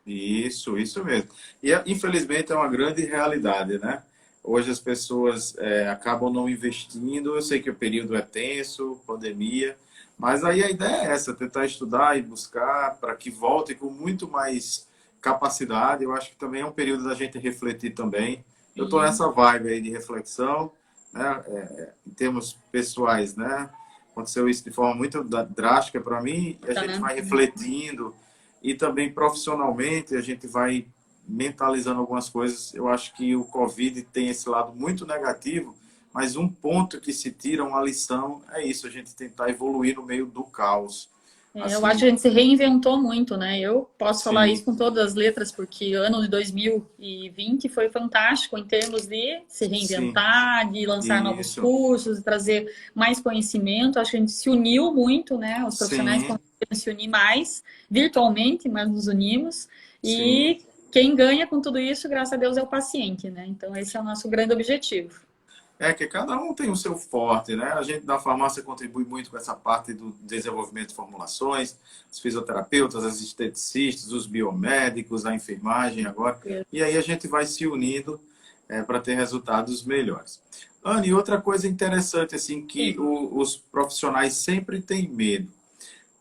Isso mesmo. E infelizmente é uma grande realidade, né? Hoje as pessoas acabam não investindo. Eu sei que o período é tenso, pandemia, mas aí a ideia é essa, tentar estudar e buscar para que volte com muito mais capacidade. Eu acho que também é um período da gente refletir também. Eu estou Sim, nessa vibe aí de reflexão, né? Em termos pessoais, né? Aconteceu isso de forma muito drástica para mim e a tá, gente né? vai refletindo e também profissionalmente a gente vai mentalizando algumas coisas. Eu acho que o Covid tem esse lado muito negativo, mas um ponto que se tira, uma lição, é isso, a gente tentar evoluir no meio do caos. Eu acho que Assim, a gente se reinventou muito, né? Eu posso falar sim, isso com todas as letras, porque o ano de 2020 foi fantástico em termos de se sim, reinventar, de lançar novos isso, cursos, de trazer mais conhecimento. Acho que a gente se uniu muito, né? Os profissionais sim, conseguiram se unir mais, virtualmente, mas nos unimos. sim. E quem ganha com tudo isso, graças a Deus, é o paciente, né? Então, esse é o nosso grande objetivo. É que cada um tem o seu forte, né? A gente da farmácia contribui muito com essa parte do desenvolvimento de formulações, os fisioterapeutas, as esteticistas, os biomédicos, a enfermagem agora. E aí a gente vai se unindo para ter resultados melhores. Anne, outra coisa interessante, assim, que Sim. os profissionais sempre têm medo.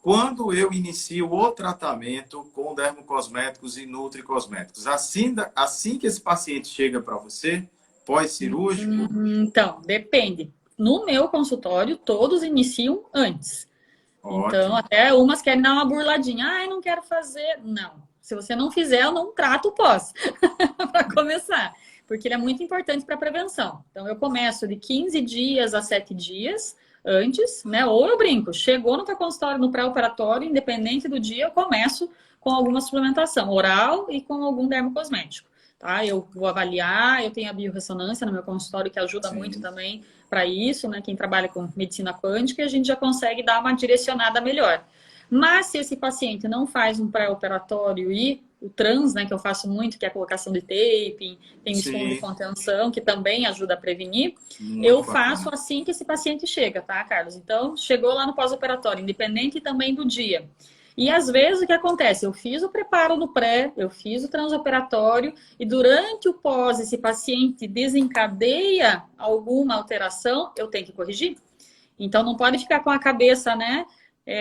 Quando eu inicio o tratamento com dermocosméticos e nutricosméticos, assim que esse paciente chega para você, pós-cirúrgico, Então, depende. No meu consultório, todos iniciam antes. Então, ótimo. até umas querem dar uma burladinha. Ai, não quero fazer. Não. Se você não fizer, eu não trato o pós, para começar. Porque ele é muito importante para a prevenção. Então, eu começo de 15 dias a 7 dias antes, né? Ou eu brinco, chegou no teu consultório, no pré-operatório, independente do dia, eu começo com alguma suplementação oral e com algum dermocosmético. Tá? Eu vou avaliar, eu tenho a biorressonância no meu consultório que ajuda muito Sim, também para isso, né? Quem trabalha com medicina quântica, a gente já consegue dar uma direcionada melhor. Mas se esse paciente não faz um pré-operatório e o trans, né, que eu faço muito, que é a colocação de taping, tem o estímulo de sim, contenção, que também ajuda a prevenir, eu muito faço bacana. assim que esse paciente chega, tá, Carlos? Então, chegou lá no pós-operatório, independente também do dia. E às vezes o que acontece? Eu fiz o preparo no pré, eu fiz o transoperatório, e durante o pós, esse paciente desencadeia alguma alteração, eu tenho que corrigir. Então não pode ficar com a cabeça, né,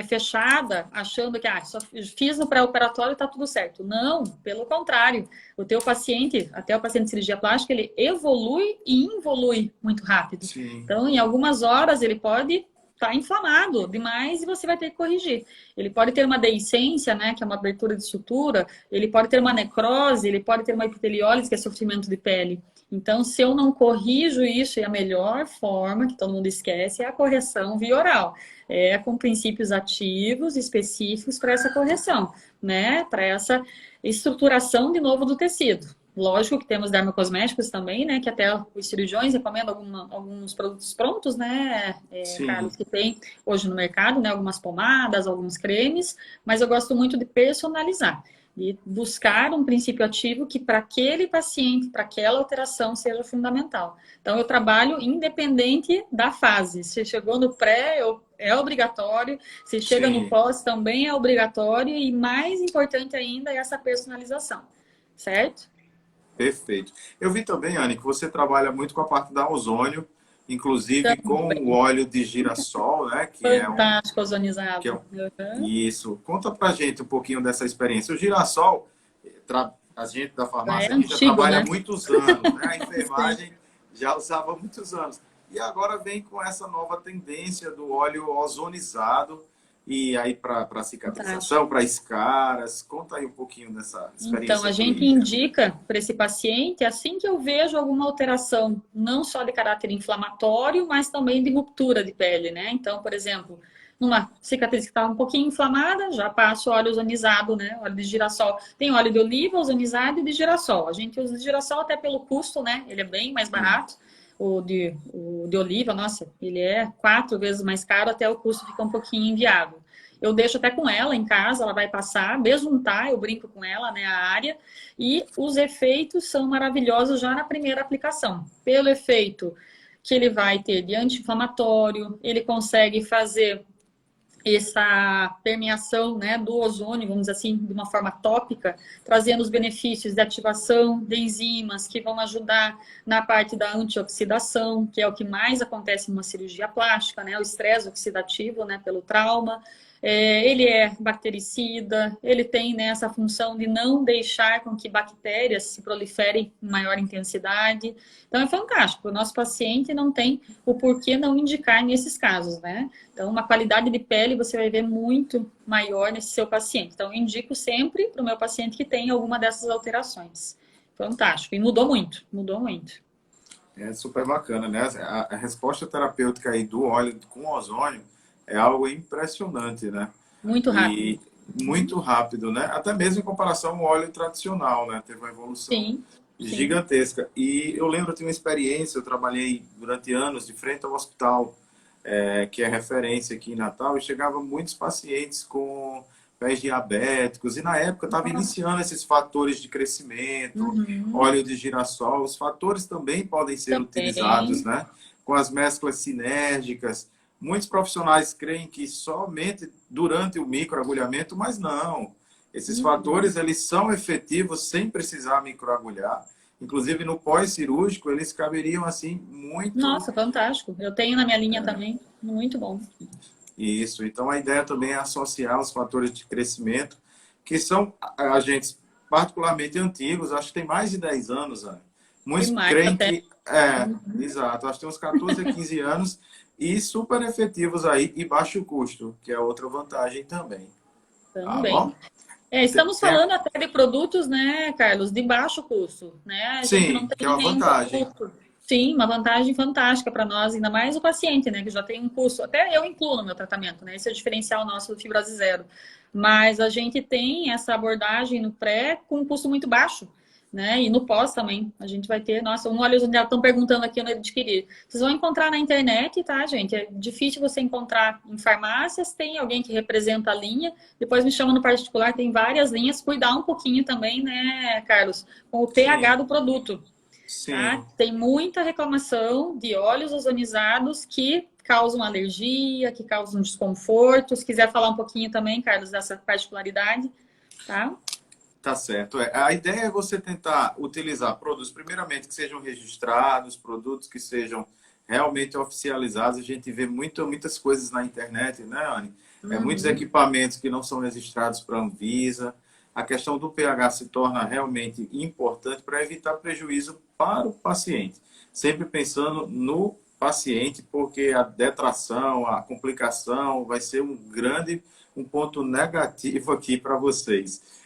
fechada, achando que só fiz no pré-operatório e está tudo certo. Não, pelo contrário. O teu paciente, até o paciente de cirurgia plástica, ele evolui e involui muito rápido. Sim, Então, em algumas horas, ele pode estar inflamado demais e você vai ter que corrigir. Ele pode ter uma deiscência, né, que é uma abertura de sutura, ele pode ter uma necrose, ele pode ter uma epiteliólise, que é sofrimento de pele. Então, se eu não corrijo isso, e a melhor forma, que todo mundo esquece, é a correção via oral. É com princípios ativos específicos para essa correção, né? Para essa estruturação de novo do tecido. Lógico que temos dermocosméticos também, né? Que até os cirurgiões recomendam alguns produtos prontos, né, sim, Carlos, que tem hoje no mercado, né? Algumas pomadas, alguns cremes, mas eu gosto muito de personalizar e buscar um princípio ativo que para aquele paciente, para aquela alteração seja fundamental. Então eu trabalho independente da fase. Se chegou no pré, é obrigatório. Se chega no sim, pós, também é obrigatório. E mais importante ainda é essa personalização, certo? perfeito. Eu vi também, Anne, que você trabalha muito com a parte da ozônio, inclusive com o Também. óleo de girassol, né? Fantástico, Que é ozonizado. um- Uhum. Isso. Conta pra gente um pouquinho dessa experiência. O girassol, a gente da Já é farmácia aqui já antigo, trabalha há né? muitos anos, né? A Sim. enfermagem já usava há muitos anos. E agora vem com essa nova tendência do óleo ozonizado. e aí para cicatrização, para escaras. Conta aí um pouquinho dessa experiência. Então, a gente indica para esse paciente assim que eu vejo alguma alteração, não só de caráter inflamatório, mas também de ruptura de pele, né? Então, por exemplo, numa cicatriz que estava um pouquinho inflamada, já passo óleo ozonizado, né? Óleo de girassol. Tem óleo de oliva ozonizado e de girassol. A gente usa de girassol até pelo custo, né? Ele é bem mais barato. O de oliva, nossa, ele é 4 vezes mais caro, até o custo fica um pouquinho inviável. Eu deixo até com ela em casa, ela vai passar, besuntar, eu brinco com ela, né, a área, e os efeitos são maravilhosos já na primeira aplicação. Pelo efeito que ele vai ter de anti-inflamatório, ele consegue fazer essa permeação, né, do ozônio, vamos dizer assim, de uma forma tópica, trazendo os benefícios de ativação de enzimas que vão ajudar na parte da antioxidação, que é o que mais acontece numa cirurgia plástica, né, o estresse oxidativo, né, pelo trauma. Ele é bactericida, ele tem, né, essa função de não deixar com que bactérias se proliferem em maior intensidade. Então é fantástico. O nosso paciente não tem o porquê não indicar nesses casos, né? Então uma qualidade de pele você vai ver muito maior nesse seu paciente. Então eu indico sempre para o meu paciente que tem alguma dessas alterações. Fantástico. E mudou muito, mudou muito. É super bacana, né? A resposta terapêutica aí do óleo com ozônio é algo impressionante, né? Muito rápido. E muito rápido, né? Até mesmo em comparação ao óleo tradicional, né? Teve uma evolução gigantesca. E eu lembro, eu tinha uma experiência, eu trabalhei durante anos de frente ao hospital, que é referência aqui em Natal, e chegava muitos pacientes com pés diabéticos, e na época estava iniciando esses fatores de crescimento, óleo de girassol, os fatores também podem ser utilizados, né? Com as mesclas sinérgicas. Muitos profissionais creem que somente durante o microagulhamento, mas não. Esses fatores, eles são efetivos sem precisar microagulhar. Inclusive, no pós-cirúrgico, eles caberiam, assim, muito... Nossa, fantástico. Eu tenho na minha linha também. Muito bom. Isso. Então, a ideia também é associar os fatores de crescimento, que são agentes particularmente antigos, acho que tem mais de 10 anos, Ana. Muitos creem que... Exato. Acho que tem uns 14 a 15 anos... E super efetivos aí e baixo custo, que é outra vantagem também. Também. Tá bom? Estamos falando até de produtos, né, Carlos, de baixo custo, né? A gente não tem que é uma vantagem. Produto. Sim, uma vantagem fantástica para nós, ainda mais o paciente, né, que já tem um custo. Até eu incluo no meu tratamento, né? Esse é o diferencial nosso do Fibrose Zero. Mas a gente tem essa abordagem no pré com um custo muito baixo. Né? E no pós também, a gente vai ter, nossa, um óleo ozoniado, estão perguntando aqui onde adquirir. Vocês vão encontrar na internet, tá, gente? É difícil você encontrar em farmácias, tem alguém que representa a linha, depois me chama no particular, tem várias linhas, cuidar um pouquinho também, né, Carlos, com o pH do produto. Sim. Tá? Tem muita reclamação de óleos ozonizados que causam alergia, que causam desconforto. Se quiser falar um pouquinho também, Carlos, dessa particularidade, tá? Tá certo. A ideia é você tentar utilizar produtos, primeiramente, que sejam registrados, produtos que sejam realmente oficializados. A gente vê muitas coisas na internet, né, Anne? Muitos equipamentos que não são registrados para a Anvisa. A questão do pH se torna realmente importante para evitar prejuízo para o paciente. Sempre pensando no paciente, porque a detração, a complicação vai ser um ponto negativo aqui para vocês.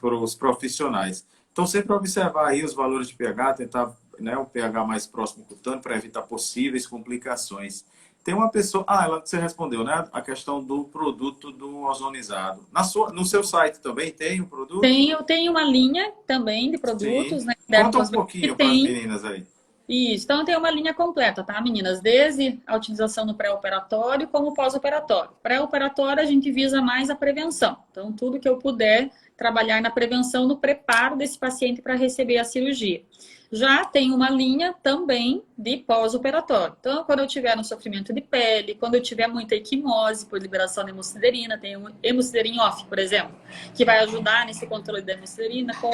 Para os profissionais. Então, sempre observar aí os valores de pH, tentar, né, o pH mais próximo cutâneo para evitar possíveis complicações. Tem uma pessoa... você respondeu, né? A questão do produto do ozonizado. No seu site também tem um produto? Eu tenho uma linha também de produtos. Né, conta um pouquinho para as meninas aí. Isso, então tem uma linha completa, tá, meninas? Desde a utilização no pré-operatório como pós-operatório. Pré-operatório a gente visa mais a prevenção. Então, tudo que eu puder trabalhar na prevenção, no preparo desse paciente para receber a cirurgia. Já tem uma linha também de pós-operatório. Então, quando eu tiver um sofrimento de pele, quando eu tiver muita equimose por liberação de hemosiderina, tem um hemosiderin off, por exemplo, que vai ajudar nesse controle da hemosiderina com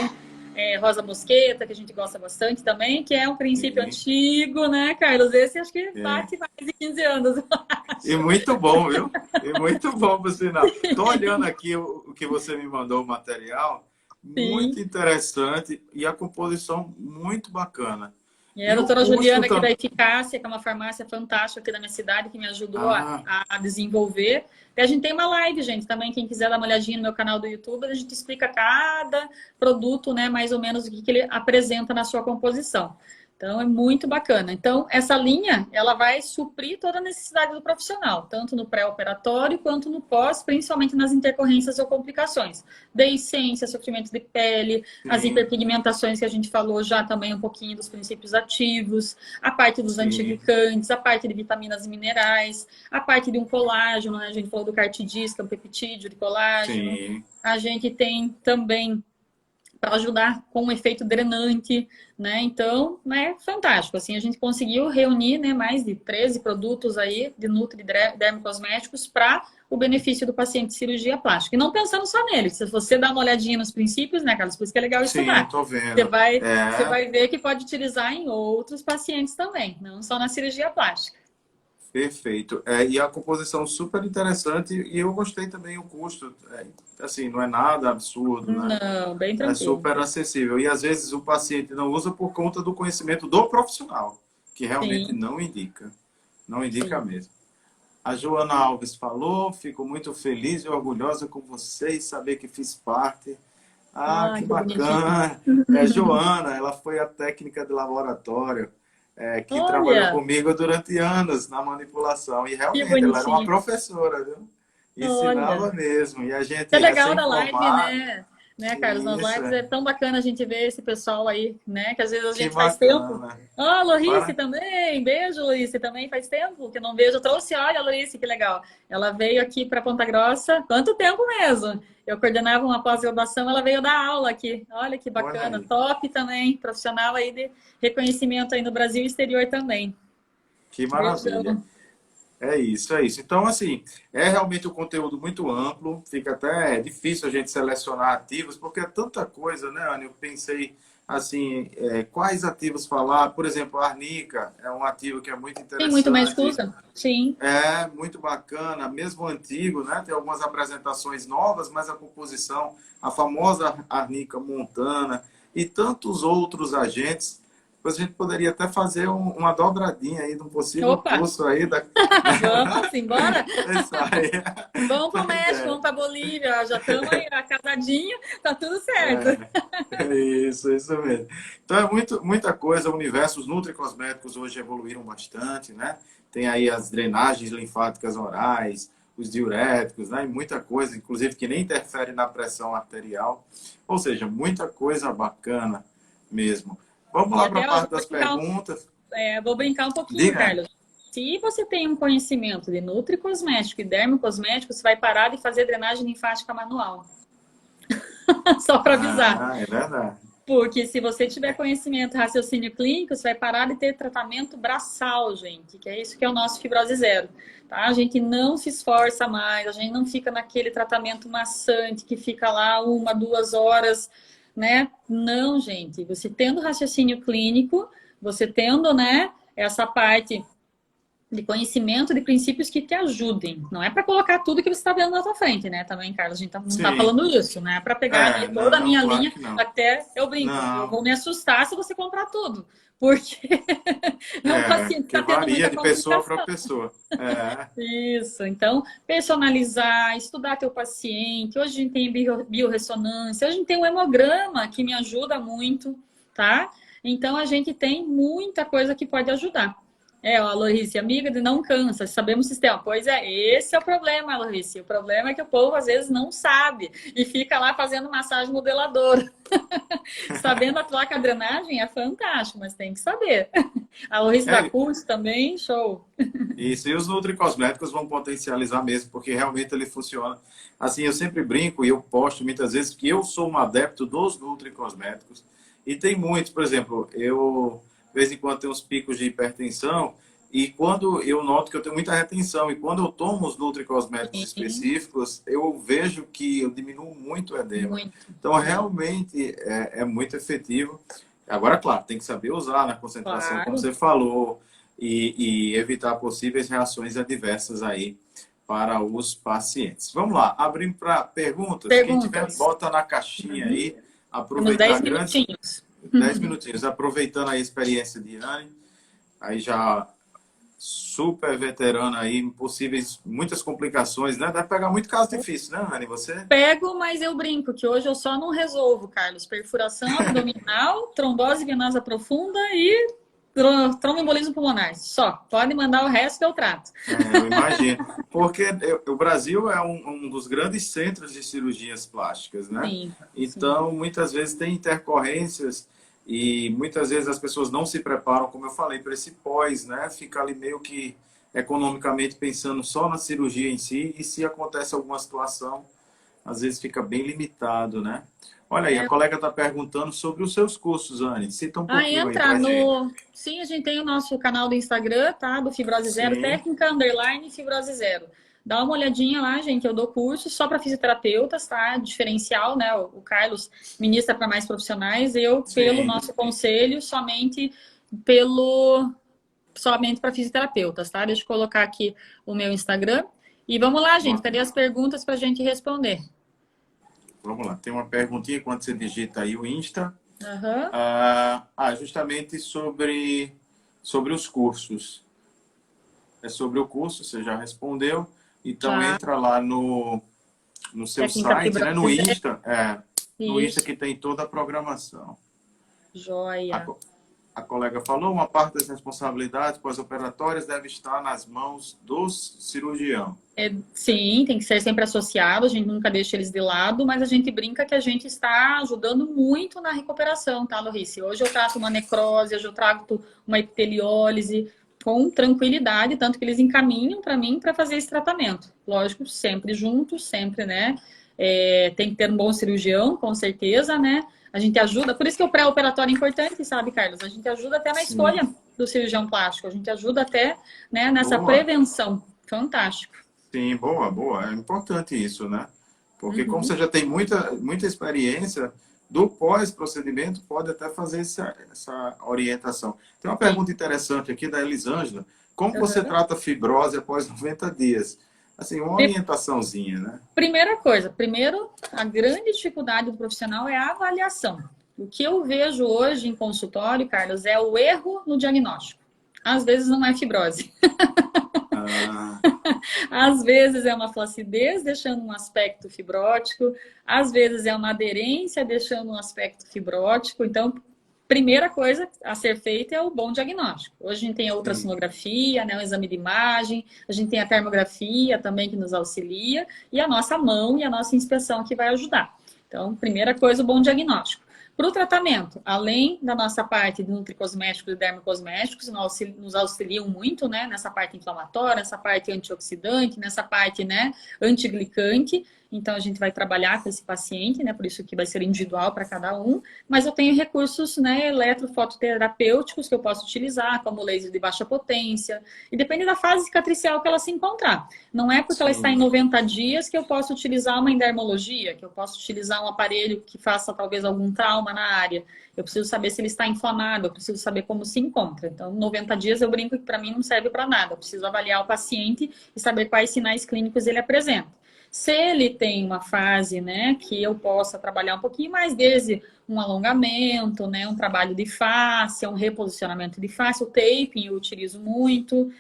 rosa mosqueta, que a gente gosta bastante também, que é um princípio antigo, né, Carlos? Esse acho que bate mais de 15 anos. E muito bom, viu? E muito bom, por sinal. Estou olhando aqui o que você me mandou, o material. Muito interessante e a composição muito bacana. E a E o doutora custo Juliana aqui da também. Eficácia, que é uma farmácia fantástica aqui da minha cidade, que me ajudou a desenvolver. E a gente tem uma live, gente, também, quem quiser dar uma olhadinha no meu canal do YouTube, a gente explica cada produto, né, mais ou menos o que ele apresenta na sua composição. Então, é muito bacana. Então, essa linha, ela vai suprir toda a necessidade do profissional, tanto no pré-operatório quanto no pós, principalmente nas intercorrências ou complicações. Deiscência, sofrimento de pele, as Sim, hiperpigmentações que a gente falou já também um pouquinho dos princípios ativos, a parte dos sim, antiglicantes, a parte de vitaminas e minerais, a parte de um colágeno, né? A gente falou do cartidis, que é um peptídeo de colágeno. sim. A gente tem também para ajudar com um efeito drenante, né? Então, é fantástico. Assim, a gente conseguiu reunir, né, mais de 13 produtos aí de Nutri Dermocosméticos para o benefício do paciente de cirurgia plástica. E não pensando só nele. Se você dá uma olhadinha nos princípios, né, Carlos? Por isso que é legal Sim, estudar. tô Você vendo. vai, você É, vai ver que pode utilizar em outros pacientes também, não só na cirurgia plástica. perfeito. É, e a composição super interessante e eu gostei também o custo. Assim, não é nada absurdo, né? Não, bem É tranquilo. super acessível. E às vezes o paciente não usa por conta do conhecimento do profissional, que realmente Sim, não indica. Não indica sim. mesmo. A Joana Alves falou, fico muito feliz e orgulhosa com vocês, saber que fiz parte. Ah, Ah, que que bonitinho. bacana! É, Joana, ela foi a técnica de laboratório que trabalhou Olha, comigo durante anos na manipulação. E que realmente, ela era uma bonitinho. professora, viu? Ensinava Olha. mesmo. E a É gente, legal da live, recém-formado, né, Carlos? Nas isso, lives é tão bacana a gente ver esse pessoal aí, né? Que às vezes a que gente faz tempo. bacana. Ó, Lorice Para... também, beijo, Lorice, também faz tempo que eu não vejo. Eu trouxe, olha, Lorice, que legal. Ela veio aqui para Ponta Grossa, quanto tempo mesmo? Eu coordenava uma pós-graduação, ela veio dar aula aqui. Olha que Olha bacana, aí, top também, profissional aí de reconhecimento aí no Brasil e exterior também. que maravilha. Beijão. É isso, é isso. Então, assim, é realmente um conteúdo muito amplo, fica até difícil a gente selecionar ativos, porque é tanta coisa, né, Ana? Eu pensei, assim, quais ativos falar. Por exemplo, a arnica é um ativo que é muito Tem muito mais interessante, usa? Sim. é muito bacana, mesmo antigo, né? Tem algumas apresentações novas, mas a composição, a famosa arnica montana e tantos outros agentes. Depois a gente poderia até fazer uma dobradinha aí de um possível Opa, curso aí da. vamos embora? Isso aí. Vamos para o Pois México, é. vamos para a Bolívia, já estamos aí casadinho, tá tudo certo. Isso mesmo. Então é muita coisa. O universo, os nutricosméticos hoje evoluíram bastante, né? Tem aí as drenagens linfáticas orais, os diuréticos, né? E muita coisa, inclusive que nem interfere na pressão arterial. Ou seja, muita coisa bacana mesmo. Vamos E lá para até a ó, parte das perguntas. vou brincar um pouquinho, Diga. Carlos. Se você tem um conhecimento de nutricosmético e dermocosmético, você vai parar de fazer drenagem linfática manual. Só para avisar. Ah, é verdade. Porque se você tiver conhecimento, raciocínio clínico, você vai parar de ter tratamento braçal, gente, que é isso que é o nosso fibrose zero. Tá? A gente não se esforça mais, a gente não fica naquele tratamento maçante que fica lá 1, 2 horas, né? Não, gente. Você tendo raciocínio clínico, você tendo, né, essa parte de conhecimento de princípios que te ajudem. Não é para colocar tudo que você está vendo na sua frente, né? Também, Carlos, a gente não está Sim. falando isso, né? É para pegar ali toda a Não, minha claro linha, que não. até eu brinco, eu Não. vou me assustar se você comprar tudo, porque meu paciente Que está tendo varia muita de pessoa para complicação. pessoa. Isso, então, personalizar, estudar teu paciente. Hoje a gente tem biorressonância, hoje a gente tem o hemograma, que me ajuda muito, tá? Então, a gente tem muita coisa que pode ajudar. Ó, Lorice, amiga de não cansa, sabemos o sistema. Pois é, esse é o problema, Lorice. O problema é que o povo às vezes não sabe e fica lá fazendo massagem modeladora. Sabendo atuar com a drenagem é fantástico, mas tem que saber. A Lorice da É, curso também, show. isso, e os nutricosméticos vão potencializar mesmo, porque realmente ele funciona. Assim, eu sempre brinco e eu posto muitas vezes que eu sou um adepto dos nutricosméticos. E tem muitos, por exemplo, eu de vez em quando tenho uns picos de hipertensão e quando eu noto que eu tenho muita retenção e quando eu tomo os nutricosméticos Sim, específicos, eu vejo que eu diminuo muito o edema. muito. Então, realmente é muito efetivo. Agora, claro, tem que saber usar na concentração, como Claro. você falou, e evitar possíveis reações adversas aí para os pacientes. Vamos lá, abrimos para perguntas. Quem tiver, Perguntas. bota na caixinha aí. Temos Aproveitar 10 grandes minutinhos. 10 minutinhos. Aproveitando a experiência de Anne, aí já super veterana aí, possíveis muitas complicações, né? Deve pegar muito caso difícil, né, Anne? Você? Pego, mas eu brinco que hoje eu só não resolvo, Carlos. Perfuração abdominal, trombose venosa profunda e tromboembolismo pulmonar. Só. Pode mandar o resto que eu trato. Eu imagino. Porque o Brasil é um dos grandes centros de cirurgias plásticas, né? Sim, Então, muitas vezes tem intercorrências e muitas vezes as pessoas não se preparam, como eu falei, para esse pós, né? Fica ali meio que economicamente pensando só na cirurgia em si e se acontece alguma situação, às vezes fica bem limitado, né? Olha aí, a sim. colega está perguntando sobre os seus cursos, Anne. Cita um pouquinho aí Entra pra gente. no. Sim, a gente tem o nosso canal do Instagram, tá? Do Fibrose Zero, Sim, técnica underline Fibrose Zero. Dá uma olhadinha lá, gente. Eu dou curso só para fisioterapeutas, tá? Diferencial, né? O Carlos ministra para mais profissionais. Eu, pelo sim. nosso conselho, pelo somente para fisioterapeutas, tá? Deixa eu colocar aqui o meu Instagram. E vamos lá, gente. Bom, Cadê as perguntas para a gente responder? vamos lá. Tem uma perguntinha quando você digita aí o Insta. Aham. Justamente sobre os cursos. É sobre o curso, você já respondeu. Então Tá. entra lá no seu Técnica site, né? No Fibrose Zero. Insta, no Insta Isso. que tem toda a programação. A, Joia. co- a colega falou, uma parte das responsabilidades pós-operatórias deve estar nas mãos do cirurgião. Sim, tem que ser sempre associado, a gente nunca deixa eles de lado, mas a gente brinca que a gente está ajudando muito na recuperação, tá, Lorice? Hoje eu trato uma necrose, hoje eu trato uma epiteliólise com tranquilidade, tanto que eles encaminham para mim para fazer esse tratamento. Lógico, sempre juntos, sempre, né? Tem que ter um bom cirurgião, com certeza, né? A gente ajuda, por isso que o pré-operatório é importante, sabe, Carlos? A gente ajuda até na Sim. escolha do cirurgião plástico, a gente ajuda até, né, nessa Boa. prevenção. Fantástico. Sim, boa, boa. É importante isso, né? Porque como Uhum. você já tem muita experiência do pós-procedimento, pode até fazer essa orientação. Tem uma Sim. pergunta interessante aqui da Elisângela. Como você Uhum. trata fibrose após 90 dias? Assim, uma orientaçãozinha, né? Primeira coisa, primeiro, a grande dificuldade do profissional é a avaliação. O que eu vejo hoje em consultório, Carlos, é o erro no diagnóstico. Às vezes não é fibrose. Ah, Às vezes é uma flacidez, deixando um aspecto fibrótico. Às vezes é uma aderência, deixando um aspecto fibrótico. Então, primeira coisa a ser feita é o bom diagnóstico. Hoje a gente tem a sim. ultrassonografia, né, o exame de imagem, a gente tem a termografia também que nos auxilia, e a nossa mão e a nossa inspeção que vai ajudar. Então, primeira coisa, o bom diagnóstico. Para o tratamento, além da nossa parte de nutricosméticos e dermocosméticos, nos auxiliam muito, né, nessa parte inflamatória, nessa parte antioxidante, nessa parte, né, antiglicante. Então, a gente vai trabalhar com esse paciente, né, por isso que vai ser individual para cada um. Mas eu tenho recursos, né, eletrofototerapêuticos que eu posso utilizar, como laser de baixa potência, e depende da fase cicatricial que ela se encontrar. Não é porque ela está em Sim. 90 dias que eu posso utilizar uma endermologia, que eu posso utilizar um aparelho que faça talvez algum trauma na área. Eu preciso saber se ele está inflamado, eu preciso saber como se encontra. Então, 90 dias eu brinco que para mim não serve para nada. Eu preciso avaliar o paciente e saber quais sinais clínicos ele apresenta. Se ele tem uma fase, né, que eu possa trabalhar um pouquinho mais, desde um alongamento, né, um trabalho de face, um reposicionamento de face, o taping eu utilizo muito,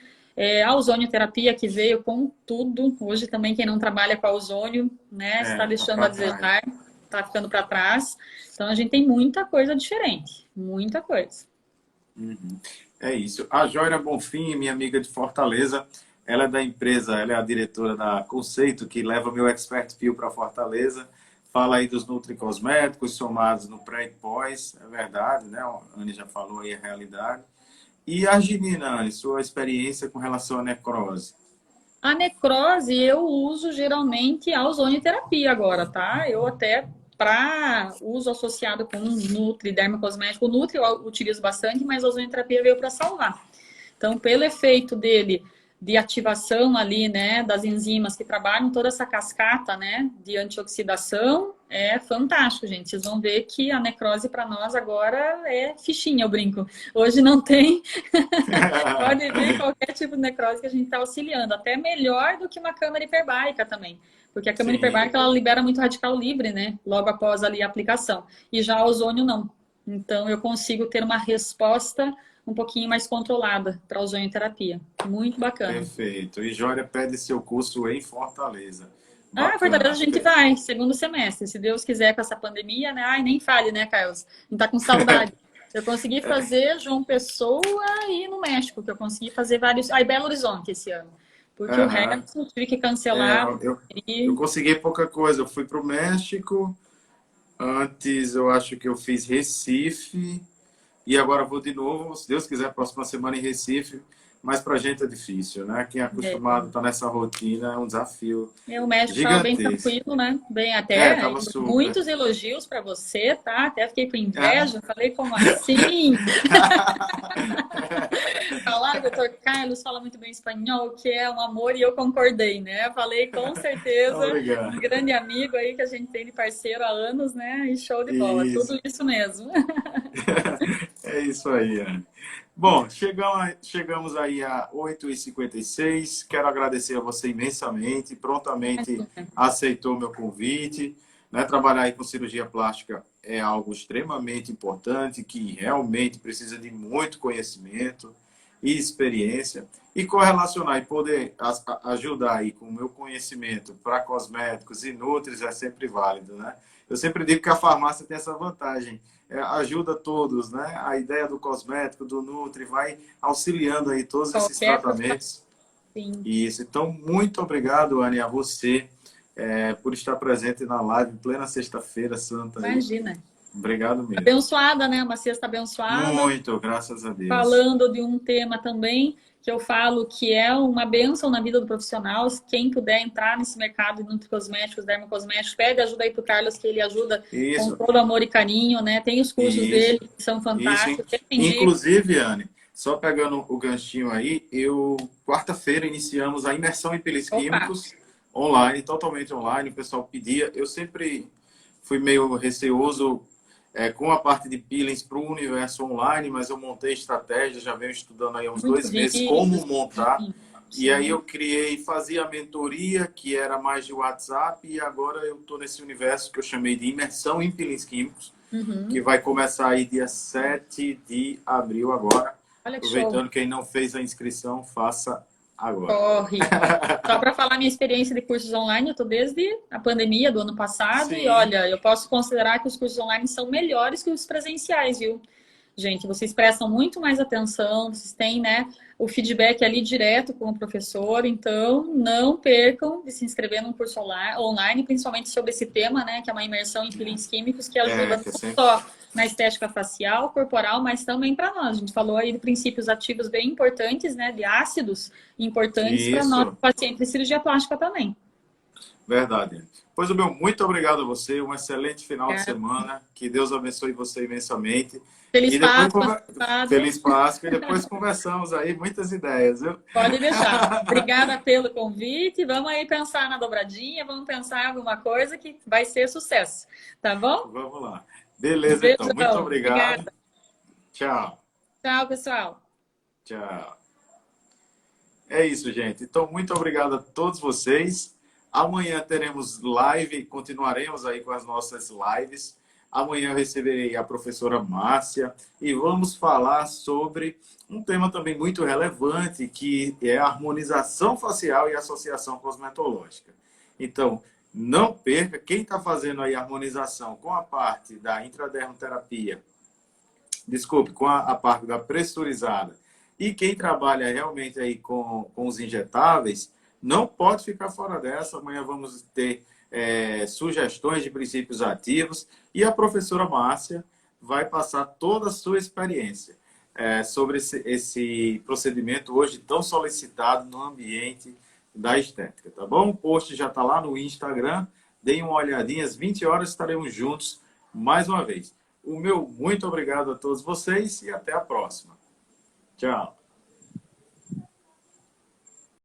a ozonioterapia que veio com tudo. Hoje também quem não trabalha com a ozônio, né, está Tá deixando a para trás. desejar, está ficando para trás. Então a gente tem muita coisa diferente, muita coisa. Uhum. É isso. A Joira Bonfim, minha amiga de Fortaleza, ela é da empresa, ela é a diretora da Conceito, que leva meu Expert Fio para Fortaleza. Fala aí dos nutricosméticos somados no pré e pós, é verdade, né? A Anne já falou aí a realidade. E a arginina, Anne, sua experiência com relação à necrose? A necrose eu uso geralmente a ozonioterapia agora, tá? Eu até para uso associado com Nutri, dermocosmético, o Nutri eu utilizo bastante, mas a ozonioterapia veio para salvar. Então, pelo efeito dele de ativação ali, né, das enzimas que trabalham toda essa cascata, né, de antioxidação, é fantástico, gente. Vocês vão ver que a necrose para nós agora é fichinha, eu brinco. Hoje não tem, pode vir qualquer tipo de necrose que a gente está auxiliando, até melhor do que uma câmara hiperbárica também. Porque a câmara Sim, hiperbárica ela libera muito radical livre, né? Logo após ali a aplicação. E já o ozônio não. Então, eu consigo ter uma resposta um pouquinho mais controlada para a ozonioterapia. Muito bacana. Perfeito. E Jória pede seu curso em Fortaleza. Ah, Fortaleza a Bacana. gente vai, segundo semestre. Se Deus quiser, com essa pandemia, né? Ai, nem fale, né, Carlos? A gente tá com saudade. Eu consegui fazer João Pessoa e no México, que eu consegui fazer vários. Aí, Belo Horizonte esse ano. Porque o Aham. resto eu tive que É, cancelar. eu consegui pouca coisa. Eu fui para o México. Antes eu acho que eu fiz Recife. E agora vou de novo, se Deus quiser, próxima semana em Recife. Mas para a gente é difícil, né? Quem é acostumado a estar nessa rotina é um desafio O médico estava bem gigantesco. tranquilo, né? Bem, É, até tava super. muitos elogios para você, tá? Até fiquei com É. inveja. Falei, como assim? Falar, doutor Carlos fala muito bem espanhol, que é um amor, e eu concordei, né? Falei, com certeza, um Obrigado. grande amigo aí que a gente tem de parceiro há anos, né? E show de bola, Isso. tudo isso mesmo. É isso aí, Anne. Bom, chegamos aí a 8h56. Quero agradecer a você imensamente. Prontamente aceitou meu convite. Né? Trabalhar aí com cirurgia plástica é algo extremamente importante, que realmente precisa de muito conhecimento e experiência. E correlacionar e poder ajudar aí com o meu conhecimento para cosméticos e nutris é sempre válido, né? Eu sempre digo que a farmácia tem essa vantagem, ajuda todos, né? A ideia do cosmético, do Nutri, vai auxiliando aí todos esses Qualquer profissional, tratamentos. sim. Isso. Então, muito obrigado, Anne, a você, por estar presente na live, em plena sexta-feira santa aí. Imagina. Obrigado mesmo. Abençoada, né? Uma sexta abençoada. Muito, graças a Deus. Falando de um tema também que eu falo que é uma bênção na vida do profissional. Quem puder entrar nesse mercado de nutricosméticos, dermocosméticos, pede ajuda aí para o Carlos, que ele ajuda com Isso, todo amor e carinho, né? Tem os cursos isso, dele que são isso. fantásticos. Eu entendi. Inclusive, Anne, só pegando o ganchinho aí, quarta-feira, iniciamos a imersão em peeling Opa, químicos online, totalmente online. O pessoal pedia. Eu sempre fui meio receoso com a parte de peelings para o universo online, mas eu montei estratégia, já venho estudando aí há uns muito 2 meses vídeo. como montar. E aí Sim. eu criei, fazia a mentoria, que era mais de WhatsApp, e agora eu estou nesse universo que eu chamei de imersão em peelings químicos, que Uhum. vai começar aí dia 7 de abril agora. Olha que show. Aproveitando, quem não fez a inscrição, faça agora. Corre. Só para falar minha experiência de cursos online, eu estou desde a pandemia do ano passado e Sim, olha, eu posso considerar que os cursos online são melhores que os presenciais, viu? Gente, vocês prestam muito mais atenção, vocês têm, né, o feedback ali direto com o professor, então não percam de se inscrever num curso online, principalmente sobre esse tema, né, que é uma imersão em peelings químicos que ajuda que é não sempre. só na estética facial, corporal, mas também para nós. A gente falou aí de princípios ativos bem importantes, né, de ácidos importantes para nós Isso, pacientes de cirurgia plástica também. verdade. Pois, o meu muito obrigado a você, um excelente final de É. semana, que Deus abençoe você imensamente. Feliz E depois, Páscoa, antecipado. feliz Páscoa, e depois conversamos aí, muitas ideias, viu? Pode deixar. Obrigada pelo convite. Vamos aí pensar na dobradinha, vamos pensar em alguma coisa que vai ser sucesso. Tá bom? Vamos lá. Beleza, então. Muito Beijão. obrigado. Obrigada. Tchau. Tchau, pessoal. Tchau. É isso, gente. Então, muito obrigado a todos vocês. Amanhã teremos live, continuaremos aí com as nossas lives. Amanhã eu receberei a professora Márcia e vamos falar sobre um tema também muito relevante, que é a harmonização facial e associação cosmetológica. Então, não perca, quem está fazendo aí a harmonização com a parte da intradermoterapia, desculpe, com a parte da pressurizada, e quem trabalha realmente aí com os injetáveis, não pode ficar fora dessa. Amanhã vamos ter sugestões de princípios ativos e a professora Márcia vai passar toda a sua experiência sobre esse procedimento hoje tão solicitado no ambiente da estética, tá bom? O post já está lá no Instagram, deem uma olhadinha, às 20 horas estaremos juntos mais uma vez. O meu muito obrigado a todos vocês e até a próxima. Tchau.